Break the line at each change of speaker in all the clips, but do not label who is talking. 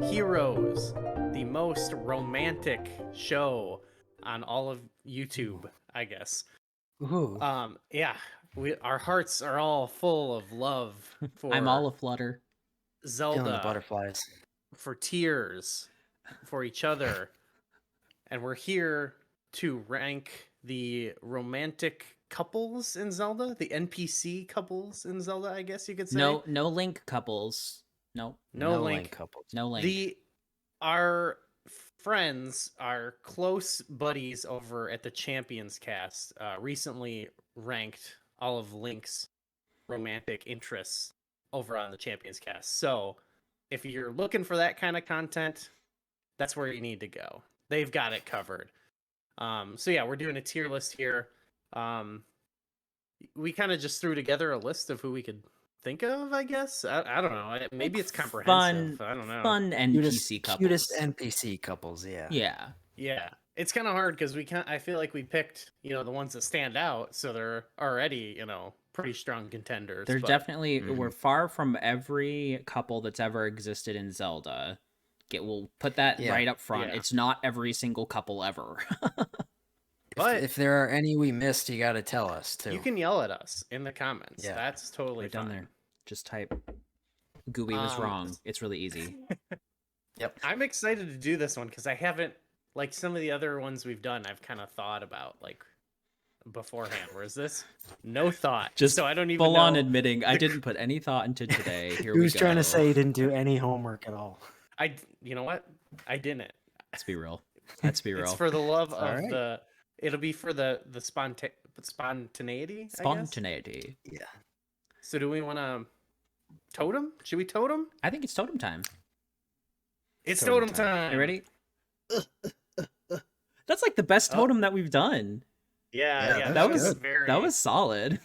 Heroes, the most romantic show on all of YouTube, I guess.
Ooh.
Yeah, our hearts are all full of love
I'm all
for
aflutter.
Feeling the
Zelda,
butterflies.
for tears, for each other, and we're here to rank the romantic couples in Zelda, the NPC couples in Zelda, I guess you could say.
No Link couples. No
No Link.
couples.
no Link.
Our friends, our close buddies over at the Champions Cast, recently ranked all of Link's romantic interests over on the Champions Cast. So if you're looking for that kind of content, that's where you need to go. They've got it covered. So yeah, we're doing a tier list here. We kind of just threw together a list of who we could think of, I guess. I don't know. Maybe it's comprehensive. I don't know.
Fun NPC couples.
Cutest NPC couples, yeah.
Yeah.
Yeah, it's kind of hard because I feel like we picked, the ones that stand out, so they're already, pretty strong contenders.
There's
but
definitely we're far from every couple that's ever existed in Zelda. We'll put that right up front.
Yeah.
It's not every single couple ever.
But
if there are any we missed, you got to tell us too.
you can yell at us in the comments.
Yeah.
That's totally
down
fine.
there. Just type Gooey was wrong. It's really easy.
Yep.
I'm excited to do this one because I haven't, like some of the other ones we've done, I've kind of thought about like beforehand. Whereas this, no thought.
Just
so I don't even
full
know.
on admitting I didn't put any thought into today. Here
He
we
was
go.
trying to say he didn't do any homework at all.
You know what? I didn't.
Let's be real. Let's be real.
It's for the love of
right.
the. It'll be for the spontaneity. I guess?
Spontaneity.
Yeah.
So do we want to totem? Should we totem?
I think it's totem time.
It's
Totem
totem time.
You ready? That's like the best totem that we've done.
Yeah,
Yeah,
That
this
was
is very
that was solid.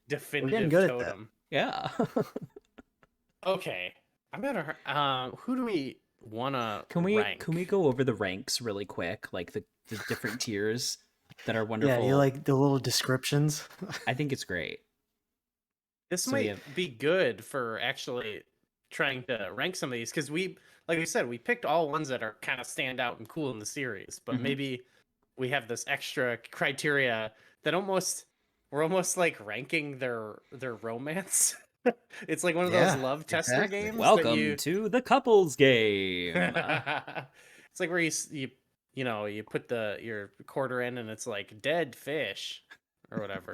definitive
good at that.
totem.
Yeah.
Okay, I'm gonna. Who do we want to
Can we
rank?
go over the ranks really quick, like the different tiers that are wonderful?
Yeah, you like the little descriptions?
I think it's great.
This
So we
might
have-
be good for actually trying to rank some of these because like we said, we picked all ones that are kind of stand out and cool in the series, but
Mhm.
maybe we have this extra criteria that we're almost like ranking their romance. It's like one of those
Yeah,
love tester
exactly.
games.
Welcome to the couples game.
It's like where you put your quarter in and it's like dead fish or whatever.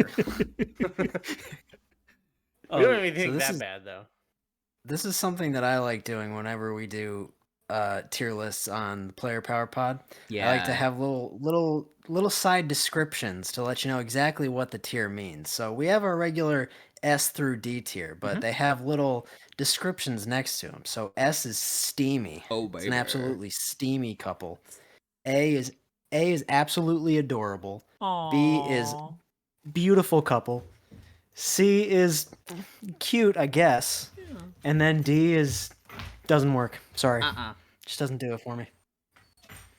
We don't even think
this
that
is-
bad though.
This is something that I like doing whenever we do tier lists on the Player Power Pod.
Yeah.
I like to have little side descriptions to let you know exactly what the tier means. So we have our regular S through D tier, but they have little descriptions next to them. So S is steamy.
Oh,
It's
baby.
an absolutely steamy couple. A is absolutely adorable. B is
Aw.
Beautiful couple. C is cute, I guess. And then D is doesn't work. Sorry. Just doesn't do it for me.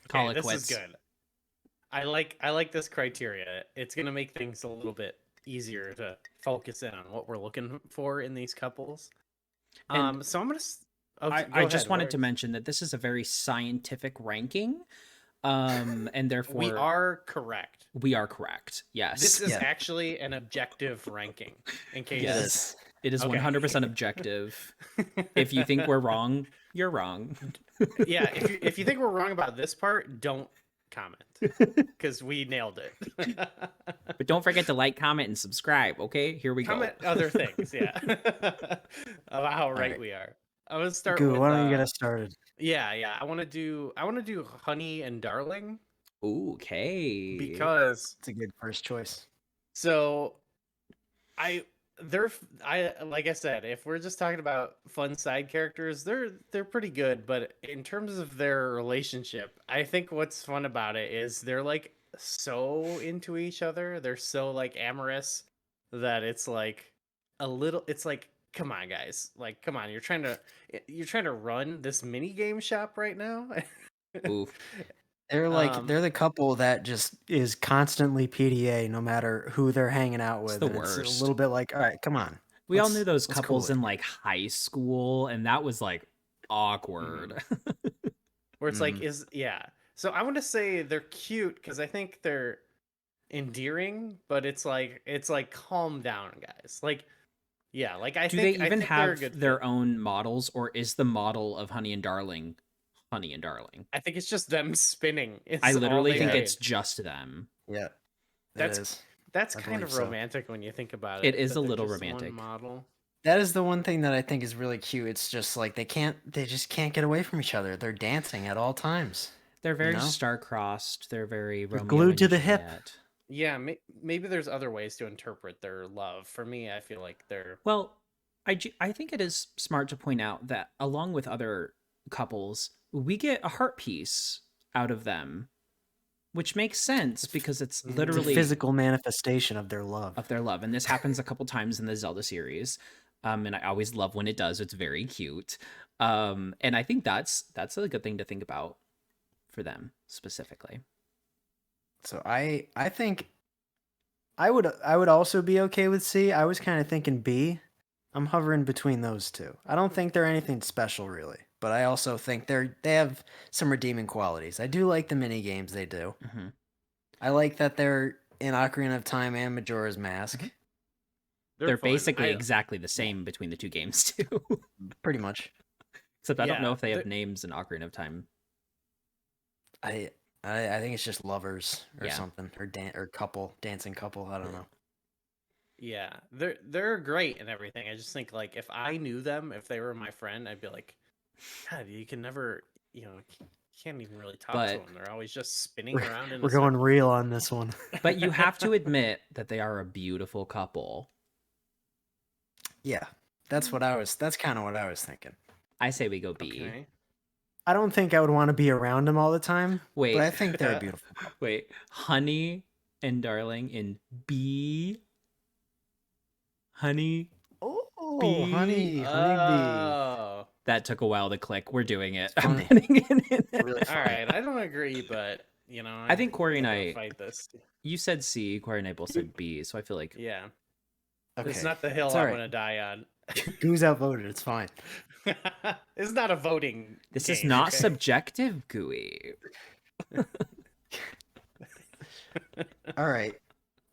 Call
Okay,
it
this
quits.
is good. I like this criteria. It's gonna make things a little bit easier to focus in on what we're looking for in these couples.
And
So I'm gonna.
I just wanted to mention that this is a very scientific ranking, and therefore
we are correct.
we are correct. Yes,
This is
Yeah.
actually an objective ranking. In case
yes, it is
Okay.
100% objective. If you think we're wrong, you're wrong.
yeah, if you think we're wrong about this part, don't comment because we nailed it.
But don't forget to like, comment, and subscribe. Okay, here we
Comment
go.
other things, yeah, about how right
right.
we are. I would start
Goo,
with.
why don't you get us started?
Yeah. I want to do Honey and Darling
Okay.
because
It's a good first choice.
so I like I said, if we're just talking about fun side characters, they're pretty good, but in terms of their relationship, I think what's fun about it is they're like so into each other. They're so like amorous that it's like it's like, come on guys, like come on, you're trying to run this mini game shop right now.
Oof.
They're the couple that just
Is constantly PDA no matter who they're hanging out with.
the
and It's
worst.
a little bit like, all right, come on.
We all
Let's-
knew those
let's
couples
cool it.
in like high school, and that was like awkward.
Where it's like, So I want to say they're cute because I think they're endearing, but it's like calm down, guys. Like, yeah, like
Do they even have their own models, or is the model of Honey and Darling Honey and Darling?
I think it's just them spinning.
I literally think it's just them.
Yeah,
that's kind of romantic when you think about it.
It is a little romantic.
Model.
That is the one thing that I think is really cute. It's just like they just can't get away from each other. They're dancing at all times.
They're very star-crossed. They're very Romeo
glued to
and
the hip.
Juliet.
Yeah, maybe there's other ways to interpret their love. For me, I feel like they're...
Well, I think it is smart to point out that along with other couples, we get a heart piece out of them, which makes sense because it's literally
a physical manifestation of their love.
And this happens a couple times in the Zelda series. And I always love when it does. It's very cute. And I think that's a good thing to think about for them specifically.
So I think I would also be okay with C. I was kind of thinking B. I'm hovering between those two. I don't think they're anything special really, but I also think they have some redeeming qualities. I do like the mini games they do.
Mm-hmm.
I like that they're in Ocarina of Time and Majora's Mask.
Mm-hmm. They're basically exactly the same between the two games too.
Pretty much.
Except I don't know if they have names in Ocarina of Time.
I think it's just lovers or something, or dancing couple. I don't know.
Yeah, they're great and everything. I just think like if I knew them, if they were my friend, I'd be like, God, you can never, you can't even really talk to them. They're always just spinning around.
We're going real on this one.
But you have to admit that they are a beautiful couple.
Yeah, that's kind of what I was thinking.
I say we go B.
Okay.
I don't think I would want to be around them all the time.
Wait.
But I think they're beautiful.
Wait. Honey and Darling in B. Honey.
Oh,
B.
honey bee.
That took a while to click. We're doing it.
Funny.
I'm putting it in.
Really
All right, I don't agree, but
I think Corey and I
fight this.
You said C. Corey and I both said B. So I feel like
Okay.
Okay.
It's not the hill I want to die on.
Who's outvoted? It's fine.
It's not a voting.
This
game,
is not
okay?
subjective, Gooey.
All right.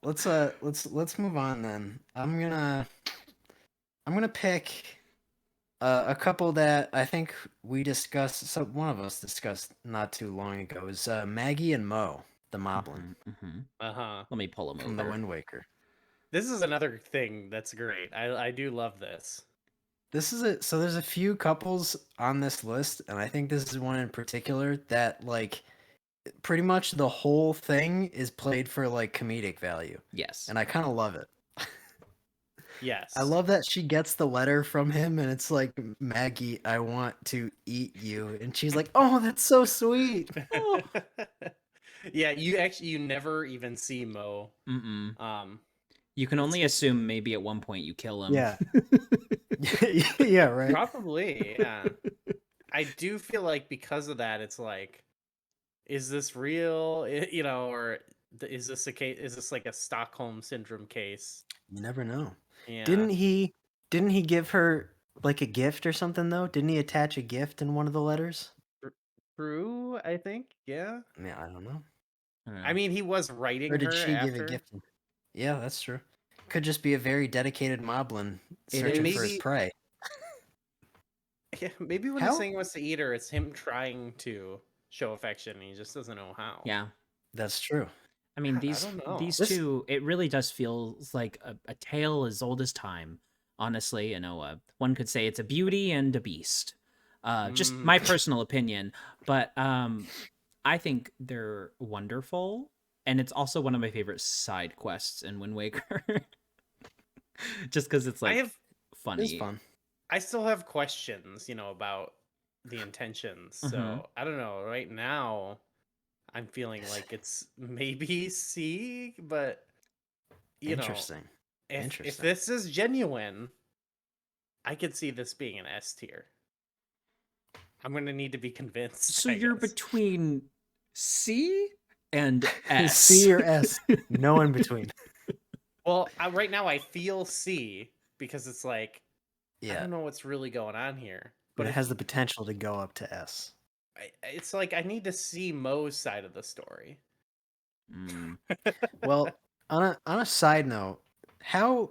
Let's move on then. I'm gonna pick a couple that I think we discussed. So one of us discussed not too long ago is Maggie and Moe, the Moblin
Let me pull them
from
over.
the Wind Waker.
This is another thing that's great. I do love this.
So there's a few couples on this list, and I think this is one in particular that like pretty much the whole thing is played for like comedic value.
Yes.
And I kind of love it.
Yes.
I love that she gets the letter from him and it's like, Maggie, I want to eat you. And she's like, oh, that's so sweet. Oh.
Yeah, you never even see Mo.
You can only assume maybe at one point you kill him.
Yeah. Yeah, right.
Probably, yeah. I do feel like because of that, it's like, is this real? Or is this a case? Is this like a Stockholm syndrome case?
You never know.
Yeah.
Didn't he give her like a gift or something though? Didn't he attach a gift in one of the letters?
True, I think. Yeah.
Yeah, I don't know.
I mean, he was writing
Or did
her
she give
after.
a gift? Yeah, that's true. Could just be a very dedicated moblin searching for his prey.
Yeah, maybe when he's saying he wants to eat her, it's him trying to show affection. And he just doesn't know how.
Yeah.
That's true.
I mean,
I don't know.
these two, it really does feel like a tale as old as time. Honestly, one could say it's a beauty and a beast. Just my personal opinion, but I think they're wonderful, and it's also one of my favorite side quests in Wind Waker. Just because it's like funny.
It's fun.
I still have questions, about the intentions. So I don't know. Right now, I'm feeling like it's maybe C, but
Interesting.
If this is genuine, I could see this being an S tier. I'm gonna need to be convinced.
So you're between C and S.
C or S. No in between.
Well, right now I feel C because it's like,
Yeah.
I don't know what's really going on here.
but it
if
has the potential to go up to S.
it's like I need to see Moe's side of the story.
Well,
On a side note, how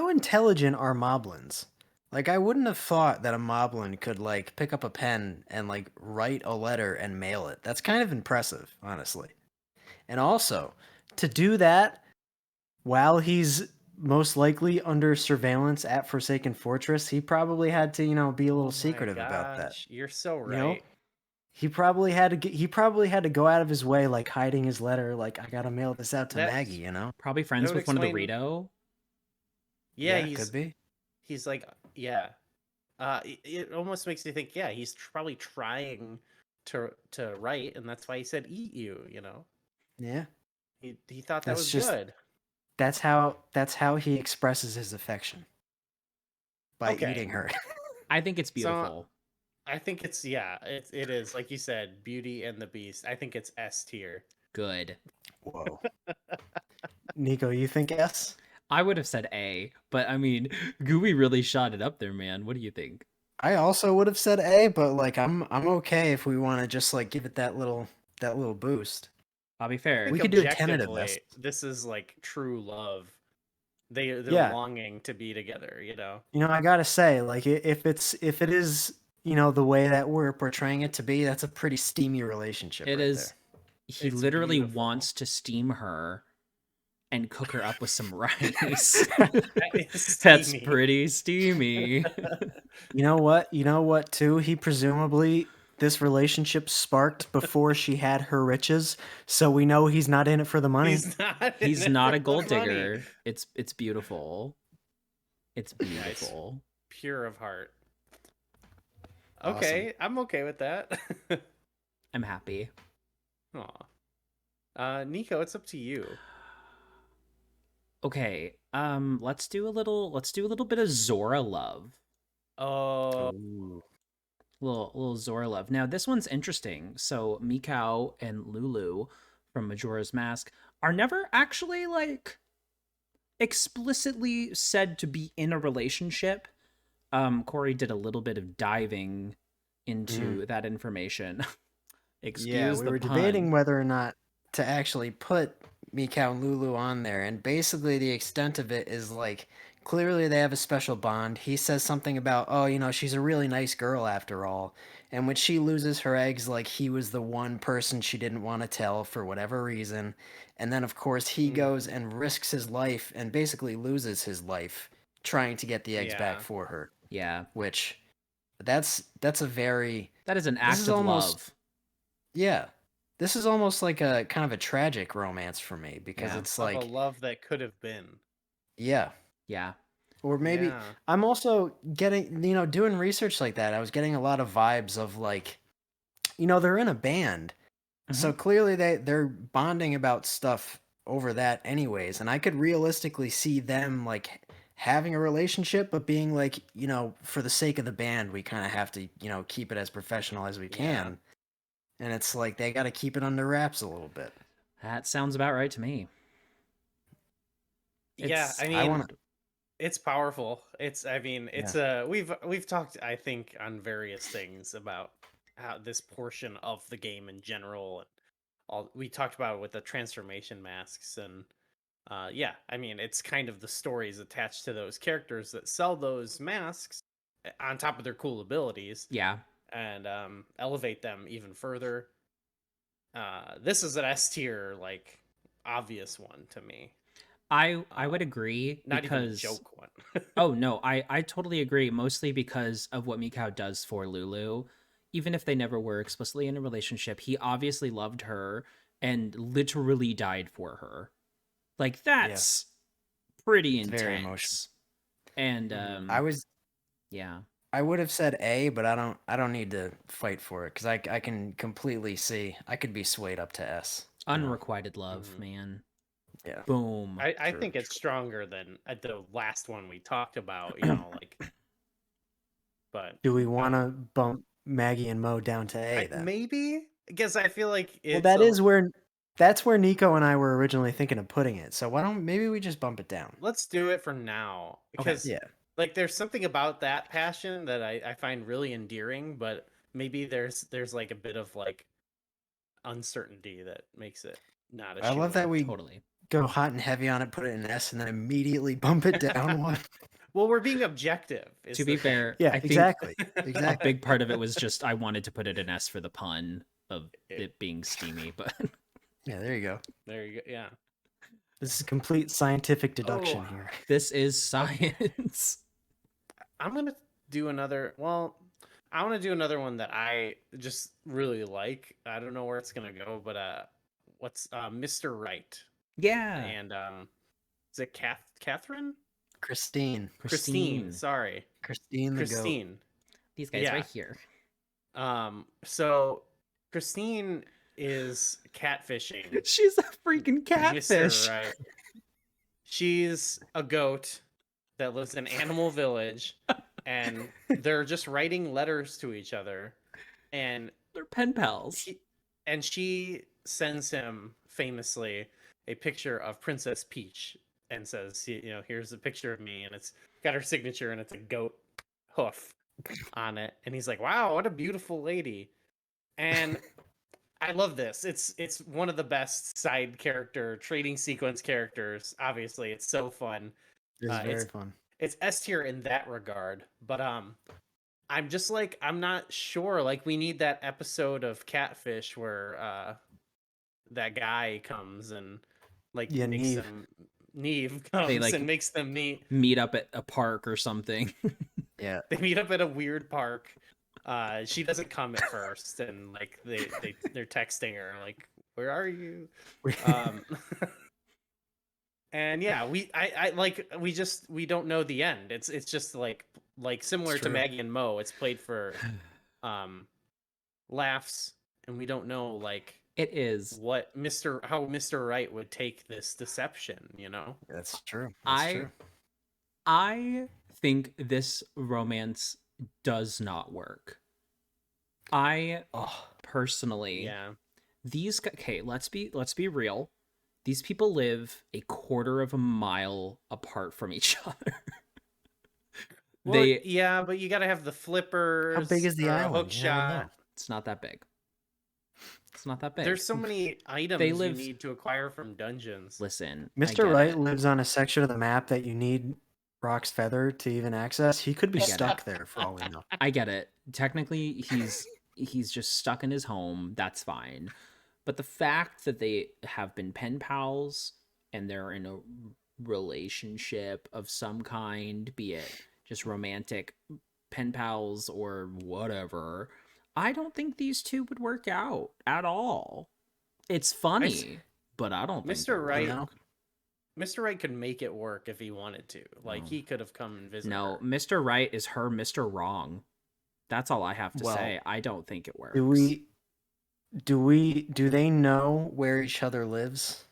intelligent are moblins?
like I wouldn't have thought that a moblin could like pick up a pen and like write a letter and mail it. That's kind of impressive, honestly. And also,
To do that while he's most likely under surveillance at Forsaken Fortress, he probably had to, be a little secretive about that.
You're so
You know?
right.
He probably had to go out of his way, like hiding his letter, like I gotta mail this out to
That's-
Maggie, you know?
Probably friends
would
with one of the
explain-
Rito.
Yeah,
could be.
he's like, yeah. It almost makes you think, yeah, he's probably trying to write, and that's why he said "eat you." You know,
Yeah.
he thought that
That's
was
just-
good.
That's how he expresses his affection.
By
Okay.
eating her.
I think it's
So-
beautiful.
I think it's it is like you said, Beauty and the Beast. I think it's S tier.
Good.
Whoa.
Nico, you think S?
I would have said A, but I mean, Gooey really shot it up there, man. What do you think?
I also would have said A, but like I'm okay if we want to just like give it that little boost.
I'll be fair.
I
We
think
could do a tentative
objectively, This is like true love. They're
Yeah.
longing to be together. You know.
I gotta say, like if it is, the way that we're portraying it to be, that's a pretty steamy relationship.
It
right
is.
there.
He
It's
literally
beautiful.
wants to steam her and cook her up with some rice.
That is
That's
steamy.
pretty steamy.
You know what? Too. He presumably this relationship sparked before she had her riches, so we know he's not in it for the money.
He's not a gold
money.
digger. It's beautiful. It's beautiful.
Pure of heart.
Awesome.
Okay, I'm okay with that.
I'm happy.
Aw. Nico, it's up to you.
Okay. Let's do a little bit of Zora love.
Oh,
Ooh.
Little Zora love. Now this one's interesting. So Mikao and Lulu from Majora's Mask are never actually like explicitly said to be in a relationship. Corey did a little bit of diving into that information. Excuse
Yeah,
the
we were
pun.
debating whether or not.
To actually put Mikao and Lulu on there, and basically the extent of it is like clearly they have a special bond. He says something about, oh, she's a really nice girl after all. And when she loses her eggs, like he was the one person she didn't want to tell for whatever reason. And then of course he goes and risks his life and basically loses his life trying to get the eggs back
Yeah.
for her.
Yeah,
Which that's a very
that is an act
is
of
almost-
love.
yeah. This is almost like a kind of a tragic romance for me because
Yeah.
it's
of
like
a love that could have been.
yeah.
Yeah.
Or maybe
Yeah.
I'm also getting, doing research like that. I was getting a lot of vibes of like, they're in a band, so clearly they're bonding about stuff over that anyways. And I could realistically see them like having a relationship, but being like, for the sake of the band, we kind of have to, keep it as professional as we can. And it's like they got to keep it under wraps a little bit.
That sounds about right to me.
Yeah, I mean,
I wanna-
it's powerful. It's we've talked, I think, on various things about how this portion of the game in general, and all we talked about it with the transformation masks, and yeah, I mean, it's kind of the stories attached to those characters that sell those masks on top of their cool abilities.
Yeah.
And elevate them even further. This is an S tier, like obvious one to me.
I would agree
Not even a
because
joke one.
oh no, I totally agree, mostly because of what Mikao does for Lulu. Even if they never were explicitly in a relationship, he obviously loved her and literally died for her. Like that's pretty
It's
intense.
very emotional.
And
I would have said A, but I don't need to fight for it because I can completely see I could be swayed up to S.
unrequited love, man.
Yeah.
Boom.
I
True,
think it's
true.
stronger than the last one we talked about, like. But
Do we want to bump Maggie and Moe down to A then?
maybe because I feel like
Well,
it's
that's where Nico and I were originally thinking of putting it. So why don't maybe we just bump it down?
Let's do it for now because
Yeah.
like there's something about that passion that I find really endearing, but maybe there's like a bit of like uncertainty that makes it not a
I love that we
Totally.
go hot and heavy on it, put it in S, and then immediately bump it down one.
Well, we're being objective.
To be fair,
Yeah,
I think
exactly.
a
Exactly.
big part of it was just I wanted to put it in S for the pun of it being steamy, but
Yeah, there you go.
There you go. Yeah.
This is complete scientific deduction
Oh.
here.
this is science.
I'm gonna do another. Well, I want to do another one that I just really like. I don't know where it's gonna go, but what's Mr. Right?
Yeah.
And is it Catherine?
Christine.
Christine. Sorry,
Christine the goat.
Christine.
These guys
Yeah.
right here.
So Christine is catfishing
She's a freaking catfish.
Mr. Right. She's a goat that lives in Animal Village, and they're just writing letters to each other, and
They're pen pals.
she sends him famously a picture of Princess Peach and says, here's a picture of me, and it's got her signature, and it's a goat hoof on it, and he's like, wow, what a beautiful lady. And I love this. It's one of the best side character trading sequence characters. Obviously, it's so fun.
It's very fun.
It's S tier in that regard, but I'm just like, I'm not sure. Like, we need that episode of Catfish where that guy comes and like makes them. Neve comes and makes them
meet up at a park or something.
Yeah,
they meet up at a weird park. She doesn't come at first, and like they're texting her like, "Where are you?" And yeah, we don't know the end. It's just like similar to Maggie and Moe. It's played for laughs, and we don't know like
it is
how Mr. Right would take this deception.
That's true.
I think this romance does not work. Personally, let's be real. These people live a quarter of a mile apart from each other.
Well, but you got to have the flippers.
How big is the island?
Hook shot.
It's not that big. It's not that big.
There's so many items you need to acquire from dungeons.
Listen,
Mr. Right lives on a section of the map that you need Rock's Feather to even access. He could be stuck there for all we know.
I get it. Technically, he's just stuck in his home. That's fine. But the fact that they have been pen pals and they're in a relationship of some kind, be it just romantic pen pals or whatever, I don't think these two would work out at all. It's funny, but I don't think
Mr. Right could make it work if he wanted to. Like, he could have come and visited her.
Mr. Right is her Mr. Wrong. That's all I have to say. I don't think it works.
Do they know where each other lives?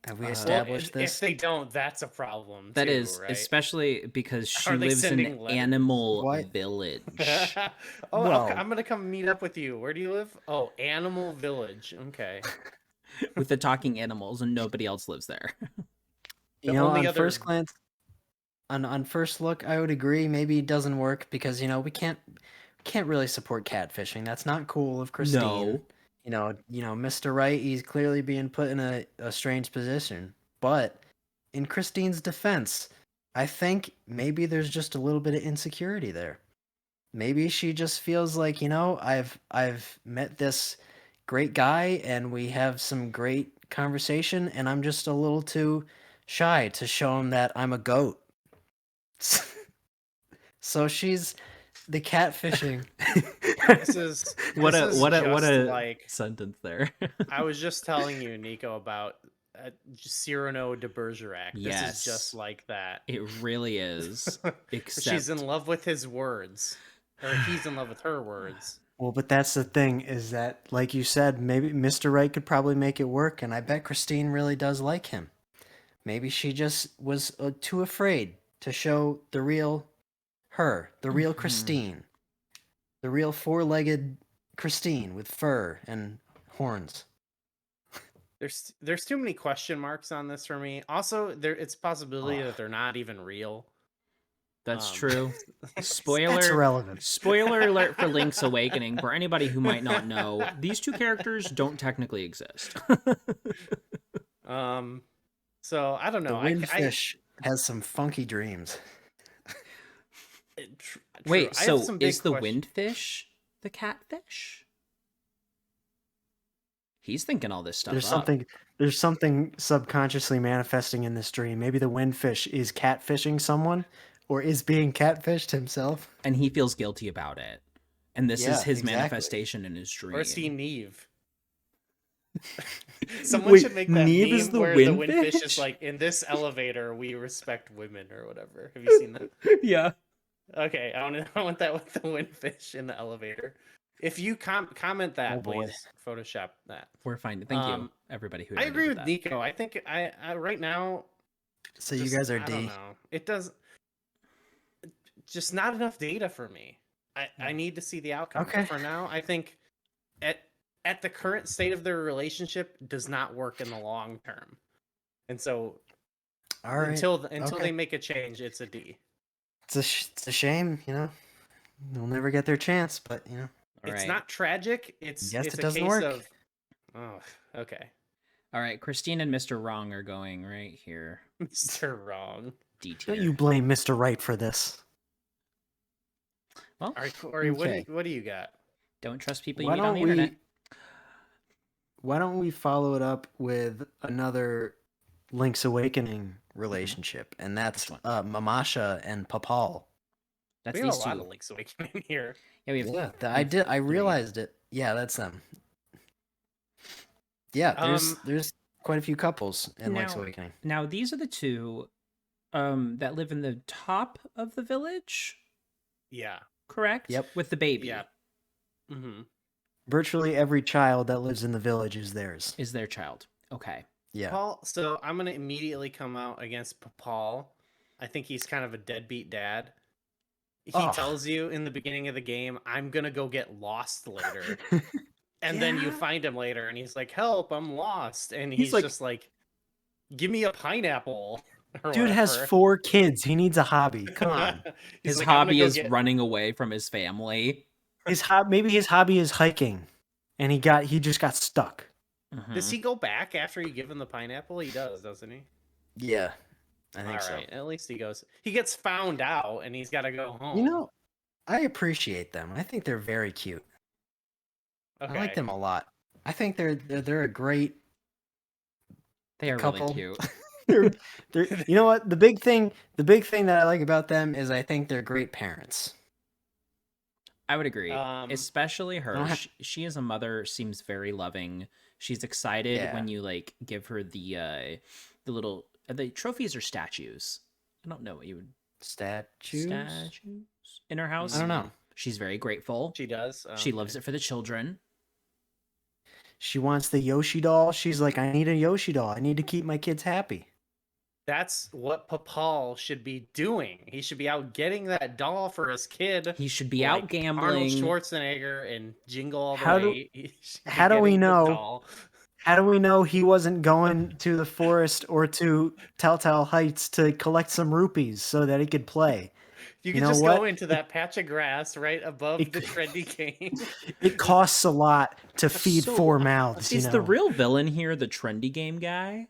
Have we established this?
If they don't, that's a problem.
That is,
right?
Especially because she lives in Animal Village.
I'm gonna come meet up with you. Where do you live? Oh, Animal Village. Okay.
With the talking animals, and nobody else lives there.
On first glance, on first look, I would agree. Maybe it doesn't work because we can't really support catfishing. That's not cool of Christine. No. Mr. Right, he's clearly being put in a strange position. But in Christine's defense, I think maybe there's just a little bit of insecurity there. Maybe she just feels like, I've met this great guy and we have some great conversation, and I'm just a little too shy to show him that I'm a goat. So she's the catfishing.
This is
what a sentence there.
I was just telling you, Nico, about Cyrano de Bergerac.
Yes.
This is just like that.
It really is. Except
she's in love with his words, or he's in love with her words.
Well, but that's the thing, is that, like you said, maybe Mr. Right could probably make it work, and I bet Christine really does like him. Maybe she just was too afraid to show the real her, the real Christine. The real four-legged Christine with fur and horns.
There's too many question marks on this for me. Also, it's a possibility that they're not even real.
That's true.
That's
Spoiler
irrelevant.
spoiler alert for Link's Awakening. For anybody who might not know, these two characters don't technically exist.
So I don't
The
know.
windfish has some funky dreams.
Wait,
I have
so
some big
is the
questions.
windfish the catfish? He's thinking all this stuff
There's
up.
something subconsciously manifesting in this dream. Maybe the windfish is catfishing someone or is being catfished himself.
And he feels guilty about it. And this is
Yeah,
his
exactly.
manifestation in his dream.
Or is he Neve? Someone
Wait,
should make that
Neve
meme
is the
where the windfish
windfish?
is like, in this elevator, we respect women or whatever. Have you seen that?
Yeah.
Okay, I want that with the windfish in the elevator. If you comment that,
Oh, boy.
please Photoshop that.
We're fine. Thank you, everybody who
I
already
agree
did
with
that.
Nico. I think I right now.
So you guys are
I don't
D.
know. It does. Just not enough data for me. I need to see the outcome.
Okay.
For now, I think at the current state of their relationship does not work in the long term, and so
All right.
until
Okay.
they make a change, it's a D.
It's a shame, you know. They'll never get their chance, but you know.
All
It's
right.
not tragic. It's
Guess
it's
it
a
doesn't
case
work.
of. Oh, okay.
All right, Christine and Mr. Wrong are going right here.
Mr. Wrong.
D tier.
Don't you blame Mr. Right for this.
Well,
All right, Corey.
Okay.
What do you got?
don't trust people you
Why
meet on the
don't
internet.
Why don't we follow it up with another Link's Awakening relationship, and that's
Which
Mamasha and Papal.
That's
We got a
these
lot
two.
of Link's Awakening here.
Yeah, we have.
Yeah,
we have
I
three.
realized it. Yeah, that's them. Yeah, there's quite a few couples in Link's
Now-
Awakening.
Now these are the two that live in the top of the village,
Yeah.
correct?
Yep.
With the baby.
Yeah. Mm-hmm.
Virtually every child that lives in the village is theirs.
Is their child. Okay.
Yeah.
Paul. So I'm gonna immediately come out against Papal. I think he's kind of a deadbeat dad. He
Oh.
tells you in the beginning of the game, "I'm gonna go get lost later," and then you
Yeah.
find him later, and he's like, "Help! I'm lost!" And
He's
he's
like-
just like, "Give me a pineapple." Or
Dude has
whatever.
4 kids. He needs a hobby. Come on.
He's
His
like, "I'm gonna
hobby
go
is
get-"
running away from his family.
Maybe his hobby is hiking, and he just got stuck.
Does he go back after you give him the pineapple? He does, doesn't he?
Yeah, I think
All
so.
right, at least he goes. He gets found out, and he's got to go home.
You know, I appreciate them. I think they're very cute.
okay.
I like them a lot. I think they're a great
They are
couple.
really cute.
they're you know what, the big thing that I like about them is I think they're great parents.
I would agree. Especially
don't
her.
have-
She as a mother seems very loving. She's excited
Yeah.
when you like give her the little the trophies or statues. I don't know what you would
Statues?
in her house.
I don't know.
She's very grateful.
She does.
She loves it for the children.
She wants the Yoshi doll. She's like, I need a Yoshi doll. I need to keep my kids happy.
That's what Papal should be doing. He should be out getting that doll for his kid.
He should be
like
out
Arnold
gambling.
Schwarzenegger and Jingle All the
How do-
Way. He should be
how do we
getting the
know?
doll.
How do we know he wasn't going to the forest or to Telltale Heights to collect some rupees so that he could play?
You
You
can
know
just
what?
go into that patch of grass right above
It-
the trendy game.
It costs a lot to feed
So,
4 mouths.
Is
you
the
know?
real villain here the trendy game guy?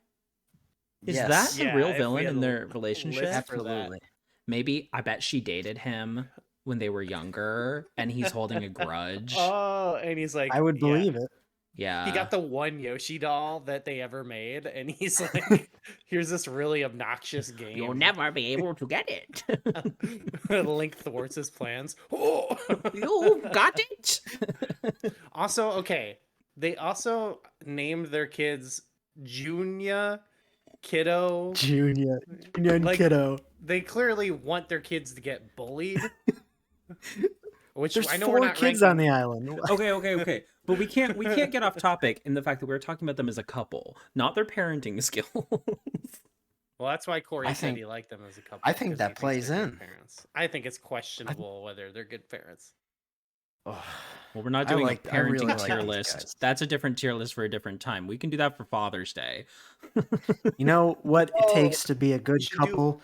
Is
Yes.
that the
Yeah,
real
if we
villain
had
in
a
their
list
relationship?
for that.
Absolutely.
Maybe I bet she dated him when they were younger and he's holding a grudge.
Oh, and he's like,
I would
yeah.
believe it.
Yeah.
He got the one Yoshi doll that they ever made, and he's like, "Here's this really obnoxious game.
You'll never be able to get it.
Link thwarts his plans. Oh!
You've got it.
Also, okay, they also named their kids Junior, Kiddo.
Junior and
Like-
kiddo.
They clearly want their kids to get bullied. Which
There's
I know
4
we're not
kids
ranking-
on the island.
Okay. But we can't get off topic in the fact that we're talking about them as a couple, not their parenting skills.
Well, that's why Corey
I
said
think-
he liked them as a couple.
I think
'cause
that
he thinks
plays
they're good
in.
Parents. I think it's questionable whether they're good parents.
Oh,
Well, we're not
I
doing
like-
a
I really
parenting
like
tier
these
list.
guys.
That's a different tier list for a different time. We can do that for Father's Day.
you know what it
Oh,
takes to be a good
should do-
couple?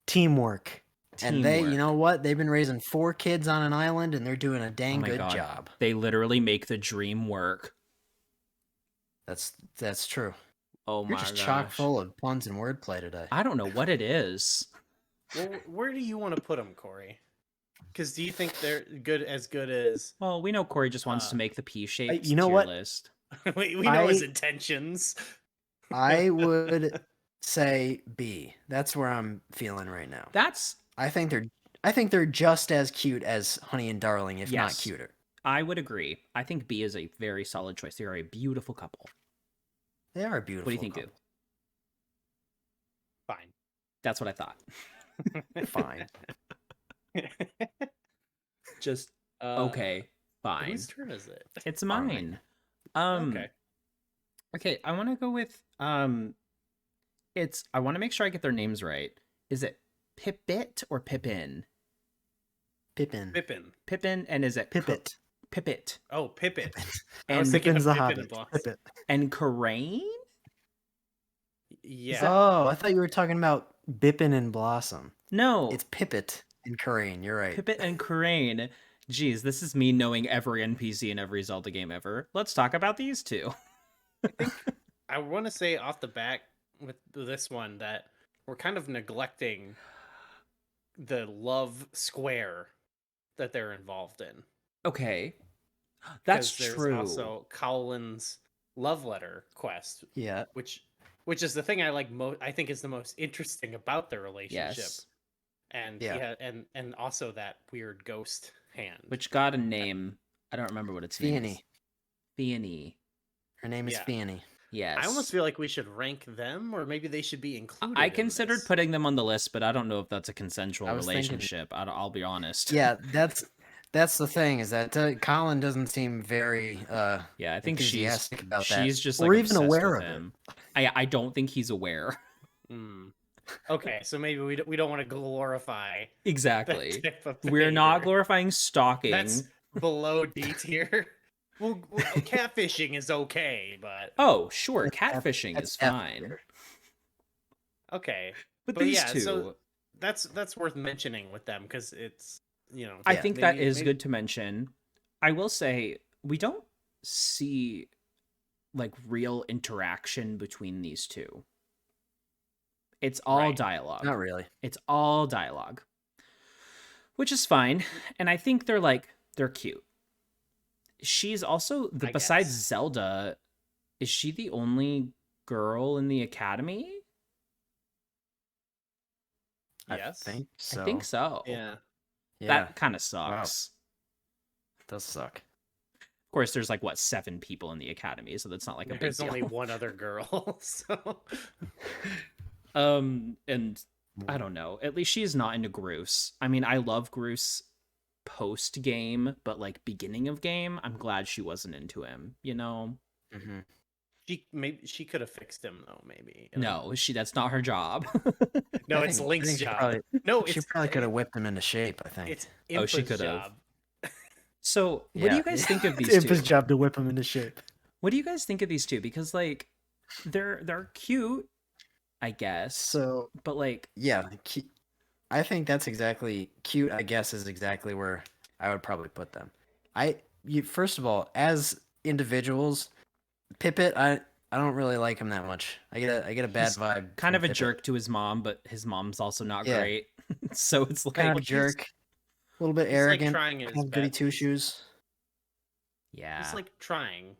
Teamwork. And they, you
Teamwork.
know what? They've been raising 4 kids on an island, and they're doing a dang
my
good
God.
job.
They literally make the dream work.
That's true.
Oh
You're
my
just chock
gosh.
full of puns and wordplay today.
I don't know what it is.
Well, where do you want to put them, Corey? Because do you think they're good as
Well, we know Corey just wants to make the P-shaped
you know
tier
what?
list.
we know his
I-
intentions.
I would say B. That's where I'm feeling right now.
That's
I think they're just as cute as Honey and Darling, if not
Yes.
cuter.
I would agree. I think B is a very solid choice. They are a beautiful couple.
They are beautiful.
What do you think,
couple.
Fine.
That's what I thought.
Fine.
Just okay, fine.
Whose turn is it?
It's
Fine.
mine.
Okay.
Okay, I want to go with it's I want to make sure I get their names right. Is it Pippit or Pippin?
Pippin.
Pippin, and is it
Pippit.
Pippit
Oh, Pippit. I
and
was thinking
Pippin's
of
the
Pippin and
Hobbit.
Blossom.
Pippit.
and Karane?
Yeah.
Oh, I thought you were talking about Bippin and Blossom.
No,
It's Pippit and Karane. You're right.
Pippit and Karane. Jeez, this is me knowing every NPC in every Zelda game ever. Let's talk about these two.
I want to say off the bat with this one that we're kind of neglecting the love square that they're involved in.
Okay, that's
'Cause there's
true.
Also, Cowlin's love letter quest,
Yeah.
which is the thing I like most. I think is the most interesting about their relationship.
Yes,
And
Yeah.
and also that weird ghost hand.
which got a name. I don't remember what its name is.
Fianny.
Fianny.
Her name is
Yeah.
Fianny.
Yes.
I almost feel like we should rank them, or maybe they should be included.
I
in
considered
this.
putting them on the list, but I don't know if that's a consensual
I was thinking-
relationship. I'll be honest.
Yeah, that's the thing, is that Colin doesn't seem very
Yeah, I think
enthusiastic about that.
she's just
or
like
even
obsessed
aware
with
of
him. I don't think he's aware.
Hmm. Okay, so maybe we don't want to glorify
Exactly.
that type of
We're not
behavior.
glorifying stalking.
That's below D tier. Well, catfishing is okay, but
Oh, sure,
That's F-
catfishing
that's
is
F
fine.
tier.
okay.
But
But
these
yeah,
two,
so that's worth mentioning with them because it's
I
Yeah,
think that
maybe-
is
maybe-
good to mention. I will say we don't see like real interaction between these two. It's all
Right.
dialogue.
Not really.
It's all dialogue, which is fine. And I think they're cute. She's also
I
besides
guess.
Zelda, is she the only girl in the academy?
Yes.
I think so.
I think so.
Yeah.
Yeah,
That kind of sucks.
it does suck.
Of course, there's like what 7 people in the academy, so that's not like a big
There's
deal.
only one other girl, so
And I don't know. At least she's not into Groose. I mean, I love Groose post game, but like beginning of game, I'm glad she wasn't into him. You know?
Mm-hmm.
she could have fixed him though. Maybe
No, that's not her job.
no, it's Link's job. No,
She
it's
probably could have whipped him into shape, I think.
It's
Oh, she
Impa's
could've.
job.
So, what do you guys think of these
It's
two?
his job to whip him into shape.
What do you guys think of these two? Because like, they're cute, I guess.
So
But like,
yeah, I think that's exactly cute. I guess is exactly where I would probably put them. First of all, as individuals, Pippit, I don't really like him that much. I get a bad
He's
vibe.
kind
from
of a
Pippit.
jerk to his mom, but his mom's also not
Yeah.
great. So it's like,
Kind of a
he's-
jerk. A little bit
He's like
arrogant.
trying his
kind of goody
best.
two shoes.
yeah.
He's like trying,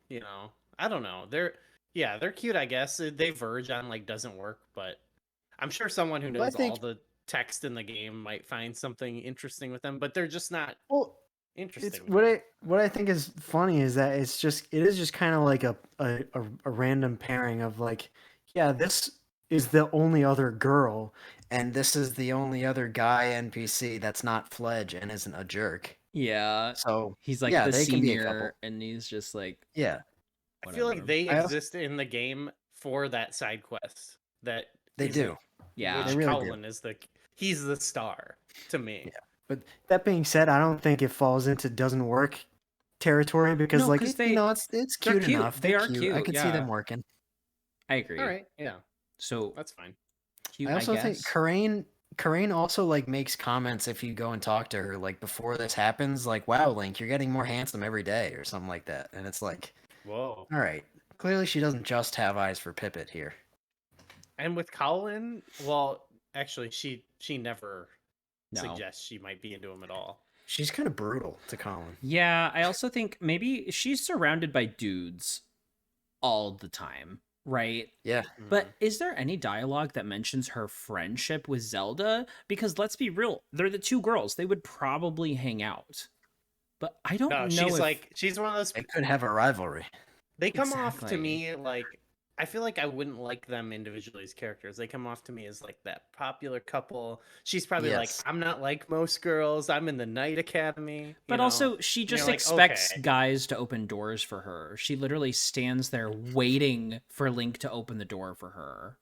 I don't know. They're cute, I guess. They verge on like doesn't work, but I'm sure someone who
Well, I
knows all
think-
the text in the game might find something interesting with them, but they're just not
Well,
interesting.
it's
with them.
what I think is funny is that it is just kind of like a random pairing of like, yeah, this is the only other girl and this is the only other guy NPC that's not Fledge and isn't a jerk.
Yeah.
So
He's like
yeah,
the
they can be a couple.
senior, and he's just like,
yeah,
I feel like
whatever.
they
I also-
exist in the game for that side quest. That
they
is
do.
yeah.
Which
They really do.
Colin is he's the star to me.
Yeah. But that being said, I don't think it falls into doesn't work territory because
No,
like
'cause
it's
they're
cute
cute.
enough.
They
They're
are cute,
I could see
yeah.
them working.
I agree.
All right, yeah,
So
that's fine.
cute,
I also think
guess.
Karane also like makes comments if you go and talk to her like before this happens, like, "Wow, Link, you're getting more handsome every day," or something like that. And it's like,
Whoa.
all right, clearly she doesn't just have eyes for Pippit here.
And with Colin, well, actually, she never
No.
suggests she might be into him at all.
She's kind of brutal to Colin.
Yeah, I also think maybe she's surrounded by dudes all the time, right?
Yeah.
But is there any dialogue that mentions her friendship with Zelda? Because let's be real, they're the two girls. They would probably hang out. But I don't know
she's
if...
like, she's one of those.
They could have a rivalry.
They come off to
Exactly.
me like, I feel like I wouldn't like them individually as characters. They come off to me as like that popular couple. She's probably like,
Yes.
I'm not like most girls. I'm in the Night Academy.
But also, she just
like,
expects
okay.
guys to open doors for her. She literally stands there waiting for Link to open the door for her.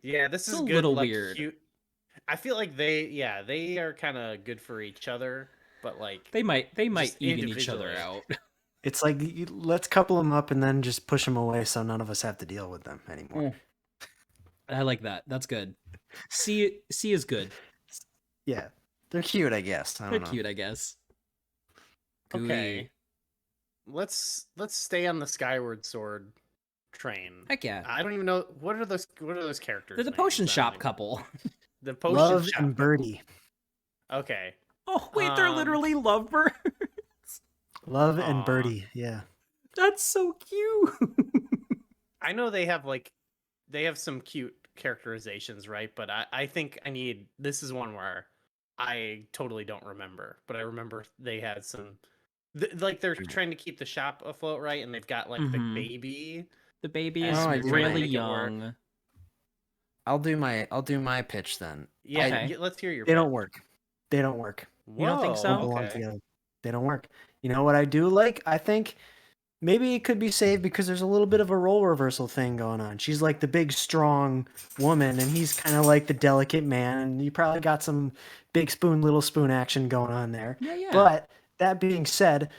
Yeah, this
It's
is
a
good,
little
like,
weird.
Cute. I feel like they are kind of good for each other, but like
They might
just
even each other
individually.
out.
It's like, let's couple them up and then just push them away so none of us have to deal with them anymore.
I like that. That's good. C is good.
Yeah. They're cute, I guess. I don't
They're
know.
cute, I guess.
Okay. Let's stay on the Skyward Sword train.
Heck yeah.
I don't even know what are those characters.
They're the
names?
potion
I don't
shop
even-
couple.
The potion
Love
shop.
and Bertie.
Okay.
Oh, wait, they're literally lovebirds.
Love
Aw.
and Bertie, yeah.
That's so cute.
I know they have some cute characterizations, right? But I think this is one where I totally don't remember, but I remember they had some like they're trying to keep the shop afloat, right? And they've got like the baby.
The baby
Oh,
is
I do
really
make it work.
young.
I'll do my pitch then.
Yeah,
Okay.
let's hear your
They don't
pitch.
work. They don't work.
You don't think
Whoa,
so?
Don't belong
okay.
together. They don't work. You know what I do like? I think maybe it could be saved because there's a little bit of a role reversal thing going on. She's like the big, strong woman, and he's kind of like the delicate man, and you probably got some big spoon, little spoon action going on there.
Yeah.
But that being said,